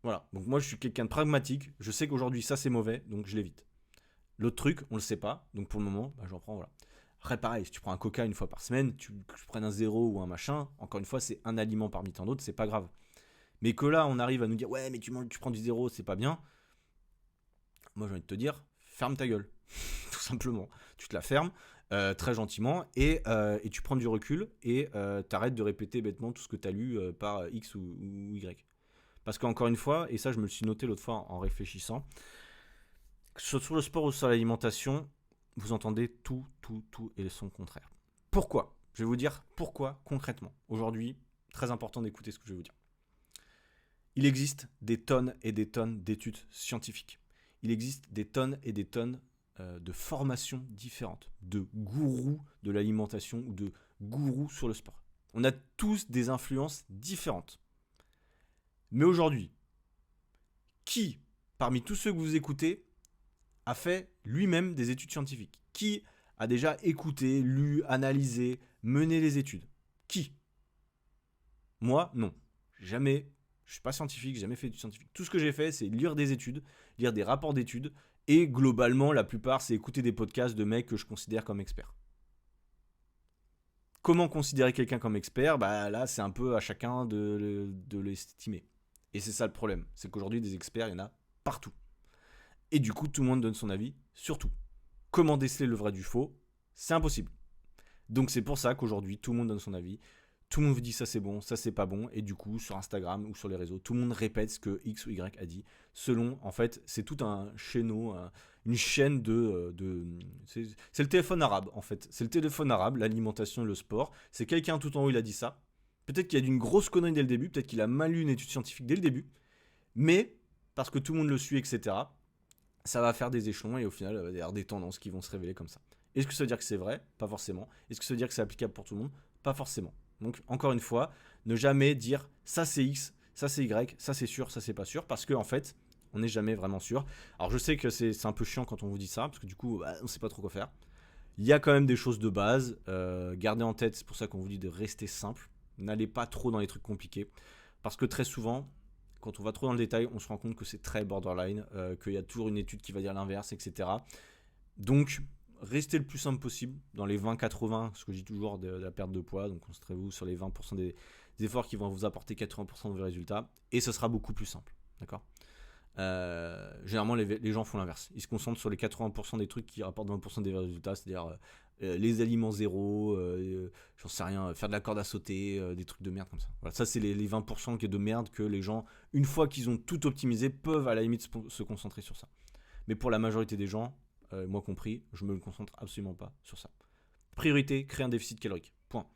Voilà, donc moi je suis quelqu'un de pragmatique, je sais qu'aujourd'hui ça c'est mauvais, donc je l'évite. L'autre truc, on le sait pas, donc pour le moment, j'en prends, voilà. Après pareil, si tu prends un coca une fois par semaine, tu prennes un zéro ou un machin, encore une fois c'est un aliment parmi tant d'autres, c'est pas grave. Mais que là on arrive à nous dire, ouais mais tu prends du zéro, c'est pas bien, moi j'ai envie de te dire, ferme ta gueule, tout simplement. Tu te la fermes très gentiment et tu prends du recul et t'arrêtes de répéter bêtement tout ce que t'as lu par X ou Y. Parce qu'encore une fois, et ça je me le suis noté l'autre fois en réfléchissant, que ce soit sur le sport ou sur l'alimentation, vous entendez tout et son contraire. Pourquoi ? Je vais vous dire pourquoi concrètement. Aujourd'hui, très important d'écouter ce que je vais vous dire. Il existe des tonnes et des tonnes d'études scientifiques. Il existe des tonnes et des tonnes de formations différentes, de gourous de l'alimentation ou de gourous sur le sport. On a tous des influences différentes. Mais aujourd'hui, qui, parmi tous ceux que vous écoutez, a fait lui-même des études scientifiques ? Qui a déjà écouté, lu, analysé, mené les études ? Qui ? Moi, non. Jamais. Je ne suis pas scientifique, j'ai jamais fait d'études scientifiques. Tout ce que j'ai fait, c'est lire des études, lire des rapports d'études, et globalement, la plupart, c'est écouter des podcasts de mecs que je considère comme experts. Comment considérer quelqu'un comme expert ? Bah là, c'est un peu à chacun de l'estimer. Et c'est ça le problème, c'est qu'aujourd'hui, des experts, il y en a partout. Et du coup, tout le monde donne son avis sur tout. Comment déceler le vrai du faux ? C'est impossible. Donc c'est pour ça qu'aujourd'hui, tout le monde donne son avis. Tout le monde vous dit ça c'est bon, ça c'est pas bon. Et du coup, sur Instagram ou sur les réseaux, tout le monde répète ce que X ou Y a dit. Selon, en fait, c'est tout un chaîneau, une chaîne c'est le téléphone arabe, en fait. C'est le téléphone arabe, l'alimentation et le sport. C'est quelqu'un tout en haut, il a dit ça. Peut-être qu'il y a d'une grosse connerie dès le début, peut-être qu'il a mal lu une étude scientifique dès le début. Mais, parce que tout le monde le suit, etc., ça va faire des échelons et au final, il va y avoir des tendances qui vont se révéler comme ça. Est-ce que ça veut dire que c'est vrai ? Pas forcément. Est-ce que ça veut dire que c'est applicable pour tout le monde ? Pas forcément. Donc, encore une fois, ne jamais dire ça c'est X, ça c'est Y, ça c'est sûr, ça c'est pas sûr, parce qu'en fait, on n'est jamais vraiment sûr. Alors, je sais que c'est un peu chiant quand on vous dit ça, parce que du coup, on sait pas trop quoi faire. Il y a quand même des choses de base. Gardez en tête, c'est pour ça qu'on vous dit de rester simple. N'allez pas trop dans les trucs compliqués, parce que très souvent, quand on va trop dans le détail, on se rend compte que c'est très borderline, qu'il y a toujours une étude qui va dire l'inverse, etc. Donc, restez le plus simple possible dans les 20-80, ce que je dis toujours de la perte de poids. Donc, concentrez-vous sur les 20% des efforts qui vont vous apporter 80% de vos résultats. Et ce sera beaucoup plus simple. D'accord ? Généralement, les gens font l'inverse. Ils se concentrent sur les 80% des trucs qui rapportent 20% des résultats, c'est-à-dire les aliments zéro, j'en sais rien, faire de la corde à sauter, des trucs de merde comme ça. Voilà, ça, c'est les 20% qui est de merde que les gens, une fois qu'ils ont tout optimisé, peuvent à la limite se concentrer sur ça. Mais pour la majorité des gens, moi compris, je me concentre absolument pas sur ça. Priorité, créer un déficit calorique. Point.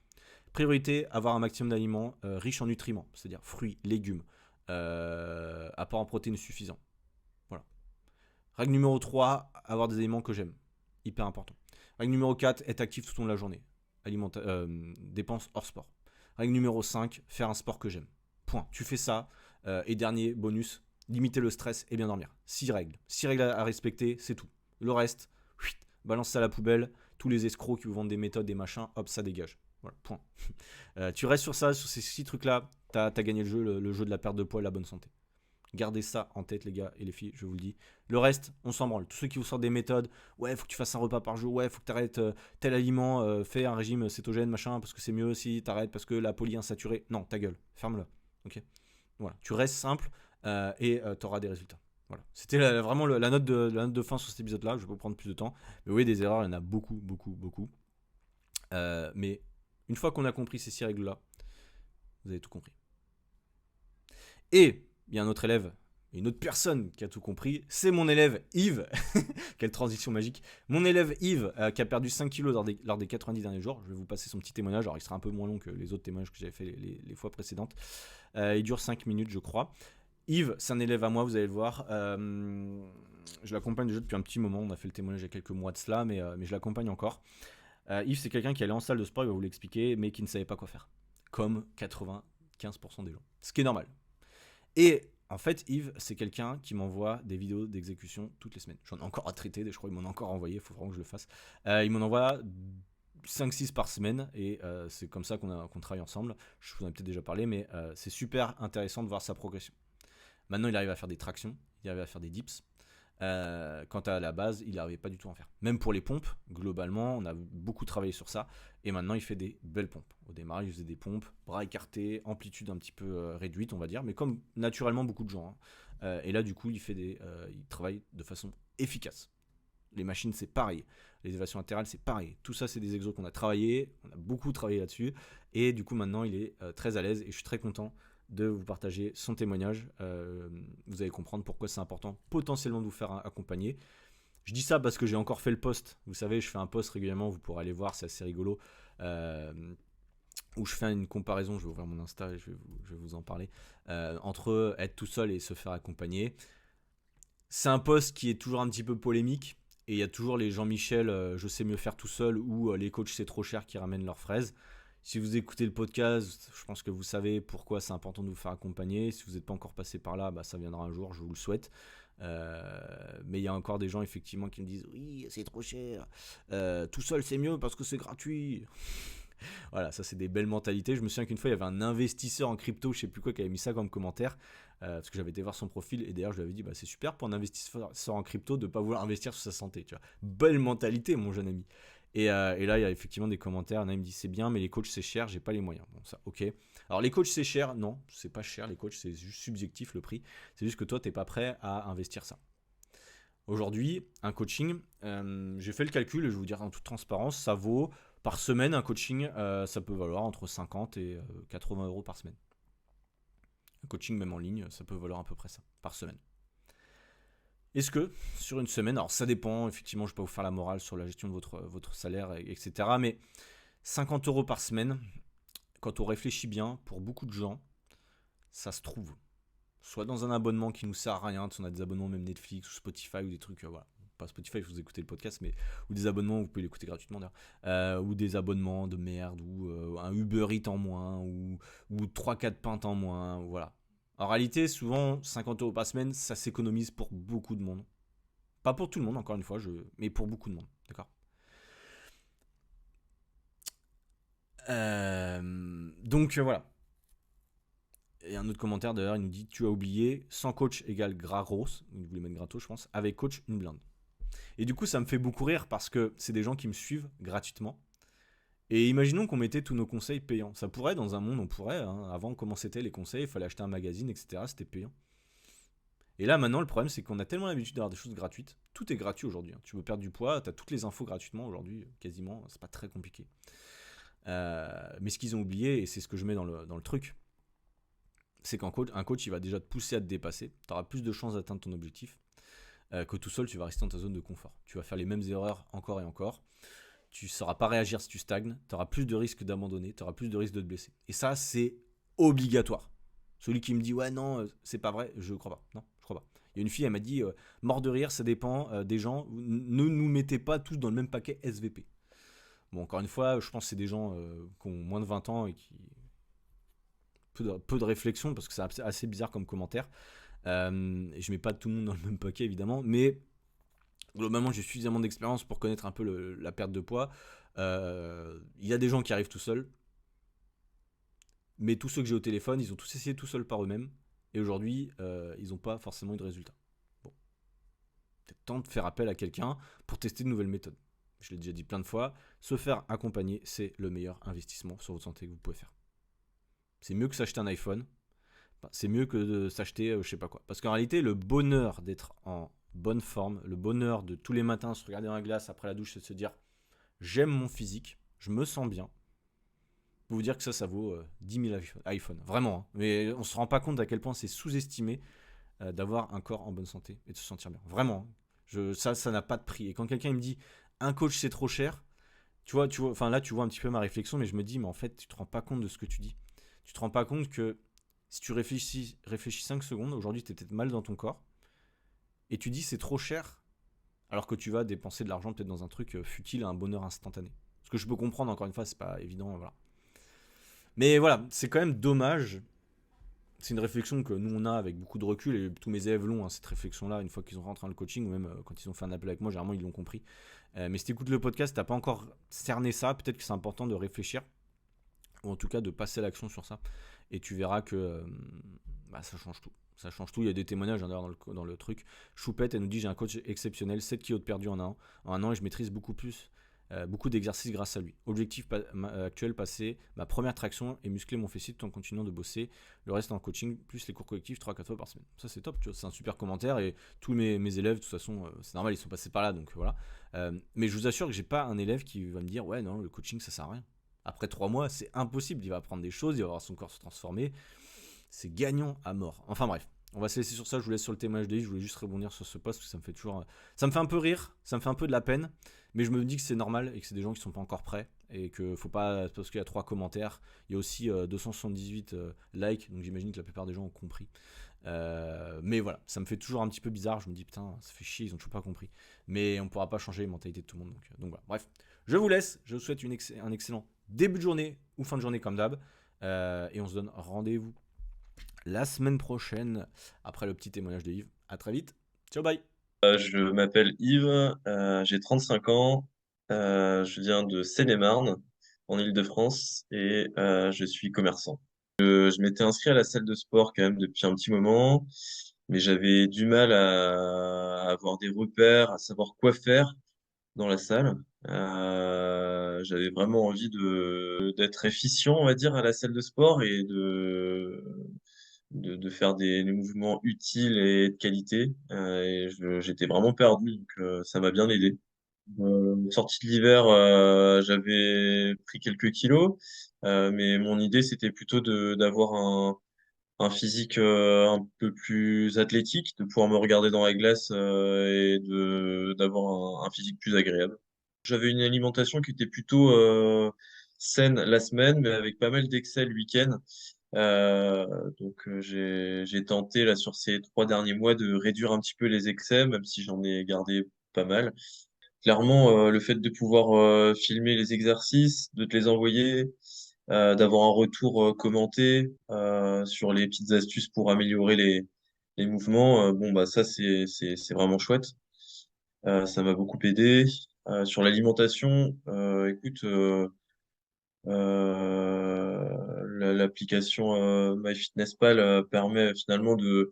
Priorité, avoir un maximum d'aliments riches en nutriments, c'est-à-dire fruits, légumes, apport en protéines suffisant. Voilà. Règle numéro 3, avoir des aliments que j'aime. Hyper important. Règle numéro 4, être actif tout au long de la journée. Dépenses hors sport. Règle numéro 5, faire un sport que j'aime. Point. Tu fais ça. Et dernier bonus, limiter le stress et bien dormir. 6 règles. 6 règles à respecter, c'est tout. Le reste, balance ça à la poubelle. Tous les escrocs qui vous vendent des méthodes, des machins, hop, ça dégage. Voilà, point. Tu restes sur ça, sur ces 6 trucs-là, t'as gagné le jeu de la perte de poids et la bonne santé. Gardez ça en tête, les gars et les filles, je vous le dis. Le reste, on s'en branle. Tous ceux qui vous sortent des méthodes, ouais, faut que tu fasses un repas par jour, ouais, faut que tu arrêtes tel aliment, fais un régime cétogène, machin, parce que c'est mieux si t'arrêtes, parce que la polyinsaturée. Non, ta gueule, ferme-le. Ok ? Voilà, tu restes simple et t'auras des résultats. Voilà. C'était vraiment la note de fin sur cet épisode-là. Je vais pas prendre plus de temps. Mais oui, des erreurs, il y en a beaucoup. Mais une fois qu'on a compris ces 6 règles-là, vous avez tout compris. Et il y a un autre élève, une autre personne qui a tout compris, c'est mon élève Yves. Quelle transition magique. Mon élève Yves qui a perdu 5 kilos lors des 90 derniers jours. Je vais vous passer son petit témoignage. Alors il sera un peu moins long que les autres témoignages que j'avais fait les fois précédentes. Il dure 5 minutes, je crois. Yves, c'est un élève à moi, vous allez le voir. Je l'accompagne déjà depuis un petit moment. On a fait le témoignage il y a quelques mois de cela, mais je l'accompagne encore. Yves, c'est quelqu'un qui allait en salle de sport, il va vous l'expliquer, mais qui ne savait pas quoi faire. Comme 95% des gens. Ce qui est normal. Et en fait, Yves, c'est quelqu'un qui m'envoie des vidéos d'exécution toutes les semaines. J'en ai encore à traiter, je crois qu'il m'en a encore envoyé, il faut vraiment que je le fasse. Il m'en envoie 5-6 par semaine, et c'est comme ça qu'on travaille ensemble. Je vous en ai peut-être déjà parlé, mais c'est super intéressant de voir sa progression. Maintenant, il arrive à faire des tractions, il arrive à faire des dips. Quant à la base, il n'arrivait pas du tout à en faire. Même pour les pompes, globalement, on a beaucoup travaillé sur ça. Et maintenant, il fait des belles pompes. Au démarrage, il faisait des pompes, bras écartés, amplitude un petit peu réduite, on va dire, mais comme naturellement beaucoup de gens. Et là, du coup, il travaille de façon efficace. Les machines, c'est pareil. Les élévations latérales, c'est pareil. Tout ça, c'est des exos qu'on a travaillé. On a beaucoup travaillé là-dessus. Et du coup, maintenant, il est très à l'aise. Et je suis très content de vous partager son témoignage. Vous allez comprendre pourquoi c'est important potentiellement de vous faire accompagner. Je dis ça parce que j'ai encore fait le post. Vous savez, je fais un post régulièrement. Vous pourrez aller voir, c'est assez rigolo. Où je fais une comparaison. Je vais ouvrir mon Insta et je vais vous en parler. Entre être tout seul et se faire accompagner. C'est un post qui est toujours un petit peu polémique. Et il y a toujours les Jean-Michel, je sais mieux faire tout seul, ou les coachs c'est trop cher qui ramènent leurs fraises. Si vous écoutez le podcast, je pense que vous savez pourquoi c'est important de vous faire accompagner. Si vous n'êtes pas encore passé par là, ça viendra un jour, je vous le souhaite. Mais il y a encore des gens effectivement qui me disent oui, c'est trop cher. Tout seul c'est mieux parce que c'est gratuit. Voilà, ça c'est des belles mentalités. Je me souviens qu'une fois il y avait un investisseur en crypto, je sais plus quoi, qui avait mis ça comme commentaire. Parce que j'avais été voir son profil et d'ailleurs je lui avais dit c'est super pour un investisseur en crypto de ne pas vouloir investir sur sa santé, tu vois. Belle mentalité mon jeune ami. Et là il y a effectivement des commentaires, il me dit c'est bien mais les coachs c'est cher, j'ai pas les moyens. Bon ça ok. Alors les coachs c'est cher, non c'est pas cher les coachs, c'est juste subjectif le prix. C'est juste que toi t'es pas prêt à investir ça. Aujourd'hui un coaching, j'ai fait le calcul et je vais vous dire en toute transparence, ça vaut par semaine un coaching, ça peut valoir entre 50 et 80 euros par semaine. Un coaching même en ligne, ça peut valoir à peu près ça, par semaine. Est-ce que, sur une semaine, alors ça dépend, effectivement, je ne vais pas vous faire la morale sur la gestion de votre salaire, etc. Mais 50 euros par semaine, quand on réfléchit bien, pour beaucoup de gens, ça se trouve. Soit dans un abonnement qui ne nous sert à rien, on a des abonnements même Netflix ou Spotify ou des trucs, voilà. Pas Spotify, vous écoutez le podcast, mais ou des abonnements où vous pouvez l'écouter gratuitement d'ailleurs, ou des abonnements de merde, ou un Uber Eats en moins, ou 3-4 pintes en moins, voilà. En réalité, souvent, 50 euros par semaine, ça s'économise pour beaucoup de monde. Pas pour tout le monde, encore une fois, mais pour beaucoup de monde, d'accord. Donc voilà. Et un autre commentaire d'ailleurs, il nous dit tu as oublié, sans coach égale gratos, il voulait mettre gratos je pense, avec coach une blinde. Et du coup ça me fait beaucoup rire parce que c'est des gens qui me suivent gratuitement. Et imaginons qu'on mettait tous nos conseils payants. Ça pourrait, dans un monde, on pourrait, avant comment c'était les conseils, il fallait acheter un magazine, etc. C'était payant. Et là maintenant le problème c'est qu'on a tellement l'habitude d'avoir des choses gratuites, tout est gratuit aujourd'hui. Tu veux perdre du poids, tu as toutes les infos gratuitement aujourd'hui, quasiment, c'est pas très compliqué. Mais ce qu'ils ont oublié, et c'est ce que je mets dans le truc, c'est qu'un coach, il va déjà te pousser à te dépasser. Tu auras plus de chances d'atteindre ton objectif que tout seul, tu vas rester dans ta zone de confort. Tu vas faire les mêmes erreurs encore et encore. Tu ne sauras pas réagir si tu stagnes. Tu auras plus de risques d'abandonner. Tu auras plus de risques de te blesser. Et ça, c'est obligatoire. Celui qui me dit « Ouais, non, c'est pas vrai », je ne crois pas. Non, je crois pas. Il y a une fille, elle m'a dit « Mort de rire, ça dépend des gens. Ne nous mettez pas tous dans le même paquet SVP. » Bon, encore une fois, je pense que c'est des gens qui ont moins de 20 ans et qui... Peu de réflexion parce que c'est assez bizarre comme commentaire et je mets pas tout le monde dans le même paquet évidemment, mais globalement j'ai suffisamment d'expérience pour connaître un peu la perte de poids. Il y a des gens qui arrivent tout seuls, mais tous ceux que j'ai au téléphone ils ont tous essayé tout seuls par eux-mêmes et aujourd'hui ils n'ont pas forcément eu de résultat. Bon, peut-être temps de faire appel à quelqu'un pour tester de nouvelles méthodes. Je l'ai déjà dit plein de fois, se faire accompagner c'est le meilleur investissement sur votre santé que vous pouvez faire. C'est mieux que s'acheter un iPhone. C'est mieux que de s'acheter je sais pas quoi. Parce qu'en réalité, le bonheur d'être en bonne forme, le bonheur de tous les matins se regarder dans la glace après la douche, c'est de se dire j'aime mon physique, je me sens bien. Pour vous dire que ça vaut 10 000 iPhones. Vraiment. Hein. Mais on se rend pas compte à quel point c'est sous-estimé d'avoir un corps en bonne santé et de se sentir bien. Vraiment. Hein. Ça n'a pas de prix. Et quand quelqu'un me dit un coach c'est trop cher, tu vois, enfin là tu vois un petit peu ma réflexion, mais je me dis mais en fait tu te rends pas compte de ce que tu dis. Tu te rends pas compte que si tu réfléchis 5 secondes, aujourd'hui tu es peut-être mal dans ton corps, et tu dis c'est trop cher, alors que tu vas dépenser de l'argent peut-être dans un truc futile, un bonheur instantané. Ce que je peux comprendre, encore une fois, c'est pas évident, voilà. Mais voilà, c'est quand même dommage. C'est une réflexion que nous on a avec beaucoup de recul, et tous mes élèves l'ont, cette réflexion-là, une fois qu'ils ont rentré dans le coaching, ou même quand ils ont fait un appel avec moi, généralement ils l'ont compris. Mais si tu écoutes le podcast, t'as pas encore cerné ça, peut-être que c'est important de réfléchir, ou en tout cas de passer à l'action sur ça, et tu verras que ça change tout. Ça change tout, il y a des témoignages dans le truc. Choupette, elle nous dit j'ai un coach exceptionnel, 7 kilos de perdu en un an et je maîtrise beaucoup plus beaucoup d'exercices grâce à lui. Objectif actuel, passé, ma première traction et muscler mon fessier tout en continuant de bosser. Le reste en coaching, plus les cours collectifs 3-4 fois par semaine. Ça c'est top, tu vois, c'est un super commentaire et tous mes élèves, de toute façon, c'est normal, ils sont passés par là, donc voilà. Mais je vous assure que j'ai pas un élève qui va me dire ouais non, le coaching ça sert à rien. Après 3 mois, c'est impossible, il va apprendre des choses, il va voir son corps se transformer. C'est gagnant à mort. Enfin bref, on va se laisser sur ça, je vous laisse sur le témoignage de Yves, je voulais juste rebondir sur ce post parce que ça me fait toujours... Ça me fait un peu rire, ça me fait un peu de la peine, mais je me dis que c'est normal et que c'est des gens qui sont pas encore prêts et que faut pas... Parce qu'il y a 3 commentaires, il y a aussi 278 likes, donc j'imagine que la plupart des gens ont compris. Mais voilà, ça me fait toujours un petit peu bizarre, je me dis putain, ça fait chier, ils ont toujours pas compris. Mais on pourra pas changer les mentalités de tout le monde, donc voilà. Bref, je vous laisse, je vous souhaite un excellent début de journée ou fin de journée comme d'hab, et on se donne rendez-vous la semaine prochaine après le petit témoignage de Yves. À très vite. Ciao, bye. Je m'appelle Yves, j'ai 35 ans, je viens de Seine-et-Marne, en Île-de-France, et je suis commerçant. Je m'étais inscrit à la salle de sport quand même depuis un petit moment, mais j'avais du mal à avoir des repères, à savoir quoi faire dans la salle. J'avais vraiment envie d'être efficient, on va dire, à la salle de sport et de faire des mouvements utiles et de qualité. J'étais vraiment perdu, donc ça m'a bien aidé. Sortie de l'hiver, j'avais pris quelques kilos, mais mon idée c'était plutôt d'avoir un physique un peu plus athlétique, de pouvoir me regarder dans la glace et d'avoir un physique plus agréable. J'avais une alimentation qui était plutôt saine la semaine, mais avec pas mal d'excès le week-end. J'ai tenté là sur ces 3 derniers mois de réduire un petit peu les excès, même si j'en ai gardé pas mal. Clairement, le fait de pouvoir filmer les exercices, de te les envoyer, d'avoir un retour commenté sur les petites astuces pour améliorer les mouvements, bon bah ça c'est vraiment chouette. Ça m'a beaucoup aidé. Sur l'alimentation, écoute. L'application MyFitnessPal permet finalement de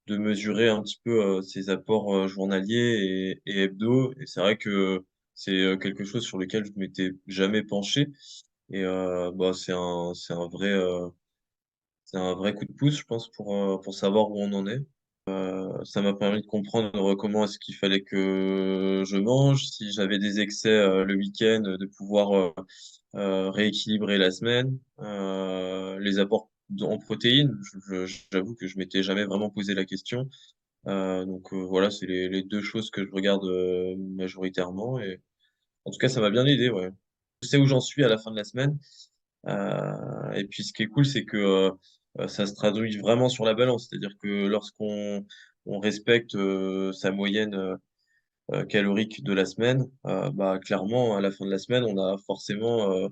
mesurer un petit peu ses apports journaliers et hebdo. Et c'est vrai que c'est quelque chose sur lequel je ne m'étais jamais penché. Et bah, c'est un vrai coup de pouce, je pense, pour savoir où on en est. Ça m'a permis de comprendre comment est-ce qu'il fallait que je mange, si j'avais des excès le week-end, de pouvoir rééquilibrer la semaine, les apports en protéines. J'avoue que je m'étais jamais vraiment posé la question. Voilà, c'est les deux choses que je regarde majoritairement. Et en tout cas, ça m'a bien aidé. Ouais. Je sais où j'en suis à la fin de la semaine. Et puis, ce qui est cool, c'est que ça se traduit vraiment sur la balance. C'est-à-dire que lorsqu'on on respecte sa moyenne calorique de la semaine, bah clairement, à la fin de la semaine, on a forcément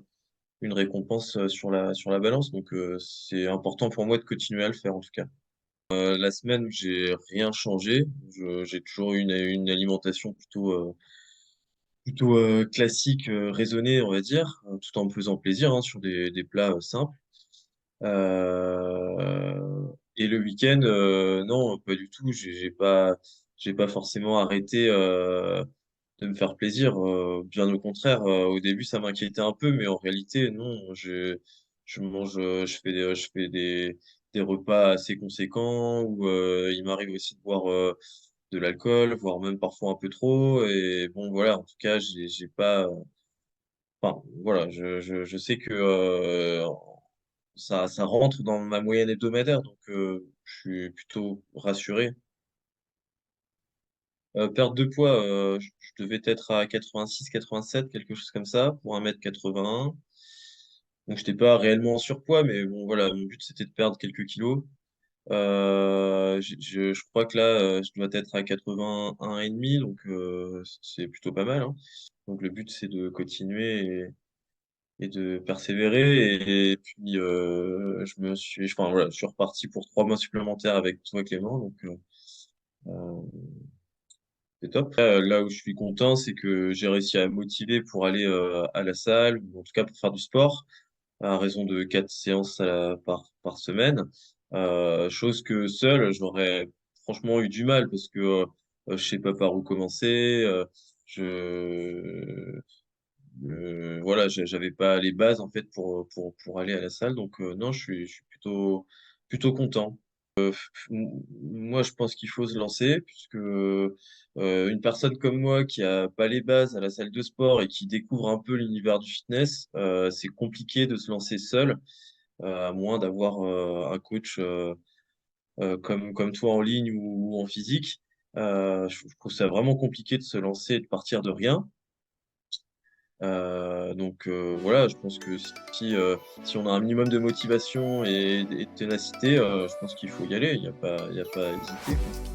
une récompense sur la balance. Donc, c'est important pour moi de continuer à le faire en tout cas. La semaine, j'ai rien changé. J'ai toujours une alimentation plutôt classique, raisonnée, on va dire, tout en me faisant plaisir hein, sur des plats simples. Et le week-end, non, pas du tout. J'ai pas forcément arrêté de me faire plaisir. Bien au contraire, au début, ça m'inquiétait un peu, mais en réalité, non. Je mange, je fais des repas assez conséquents où il m'arrive aussi de boire de l'alcool, voire même parfois un peu trop. Et bon, voilà. En tout cas, j'ai pas. Enfin, voilà. Je sais que ça rentre dans ma moyenne hebdomadaire, donc je suis plutôt rassuré. Perte de poids, je devais être à 86, 87, quelque chose comme ça, pour 1m81. Donc, j'étais pas réellement en surpoids, mais bon, voilà, mon but, c'était de perdre quelques kilos. Je crois que là, je dois être à 81 et demi, donc c'est plutôt pas mal, hein. Donc, le but, c'est de continuer et de persévérer. Et puis, enfin, voilà, je suis reparti pour 3 mois supplémentaires avec toi, Clément, donc euh, c'est top. Là où je suis content, c'est que j'ai réussi à me motiver pour aller à la salle, ou en tout cas pour faire du sport, à raison de 4 séances par semaine. Chose que seul, j'aurais franchement eu du mal parce que je sais pas par où commencer. Je voilà, j'avais pas les bases en fait pour aller à la salle. Donc non, je suis plutôt content. Moi, je pense qu'il faut se lancer, puisque une personne comme moi qui a pas les bases à la salle de sport et qui découvre un peu l'univers du fitness, c'est compliqué de se lancer seul, à moins d'avoir un coach comme toi en ligne ou en physique. Je trouve ça vraiment compliqué de se lancer et de partir de rien. Donc voilà, je pense que si on a un minimum de motivation et de ténacité, je pense qu'il faut y aller. Il y a pas à hésiter, quoi.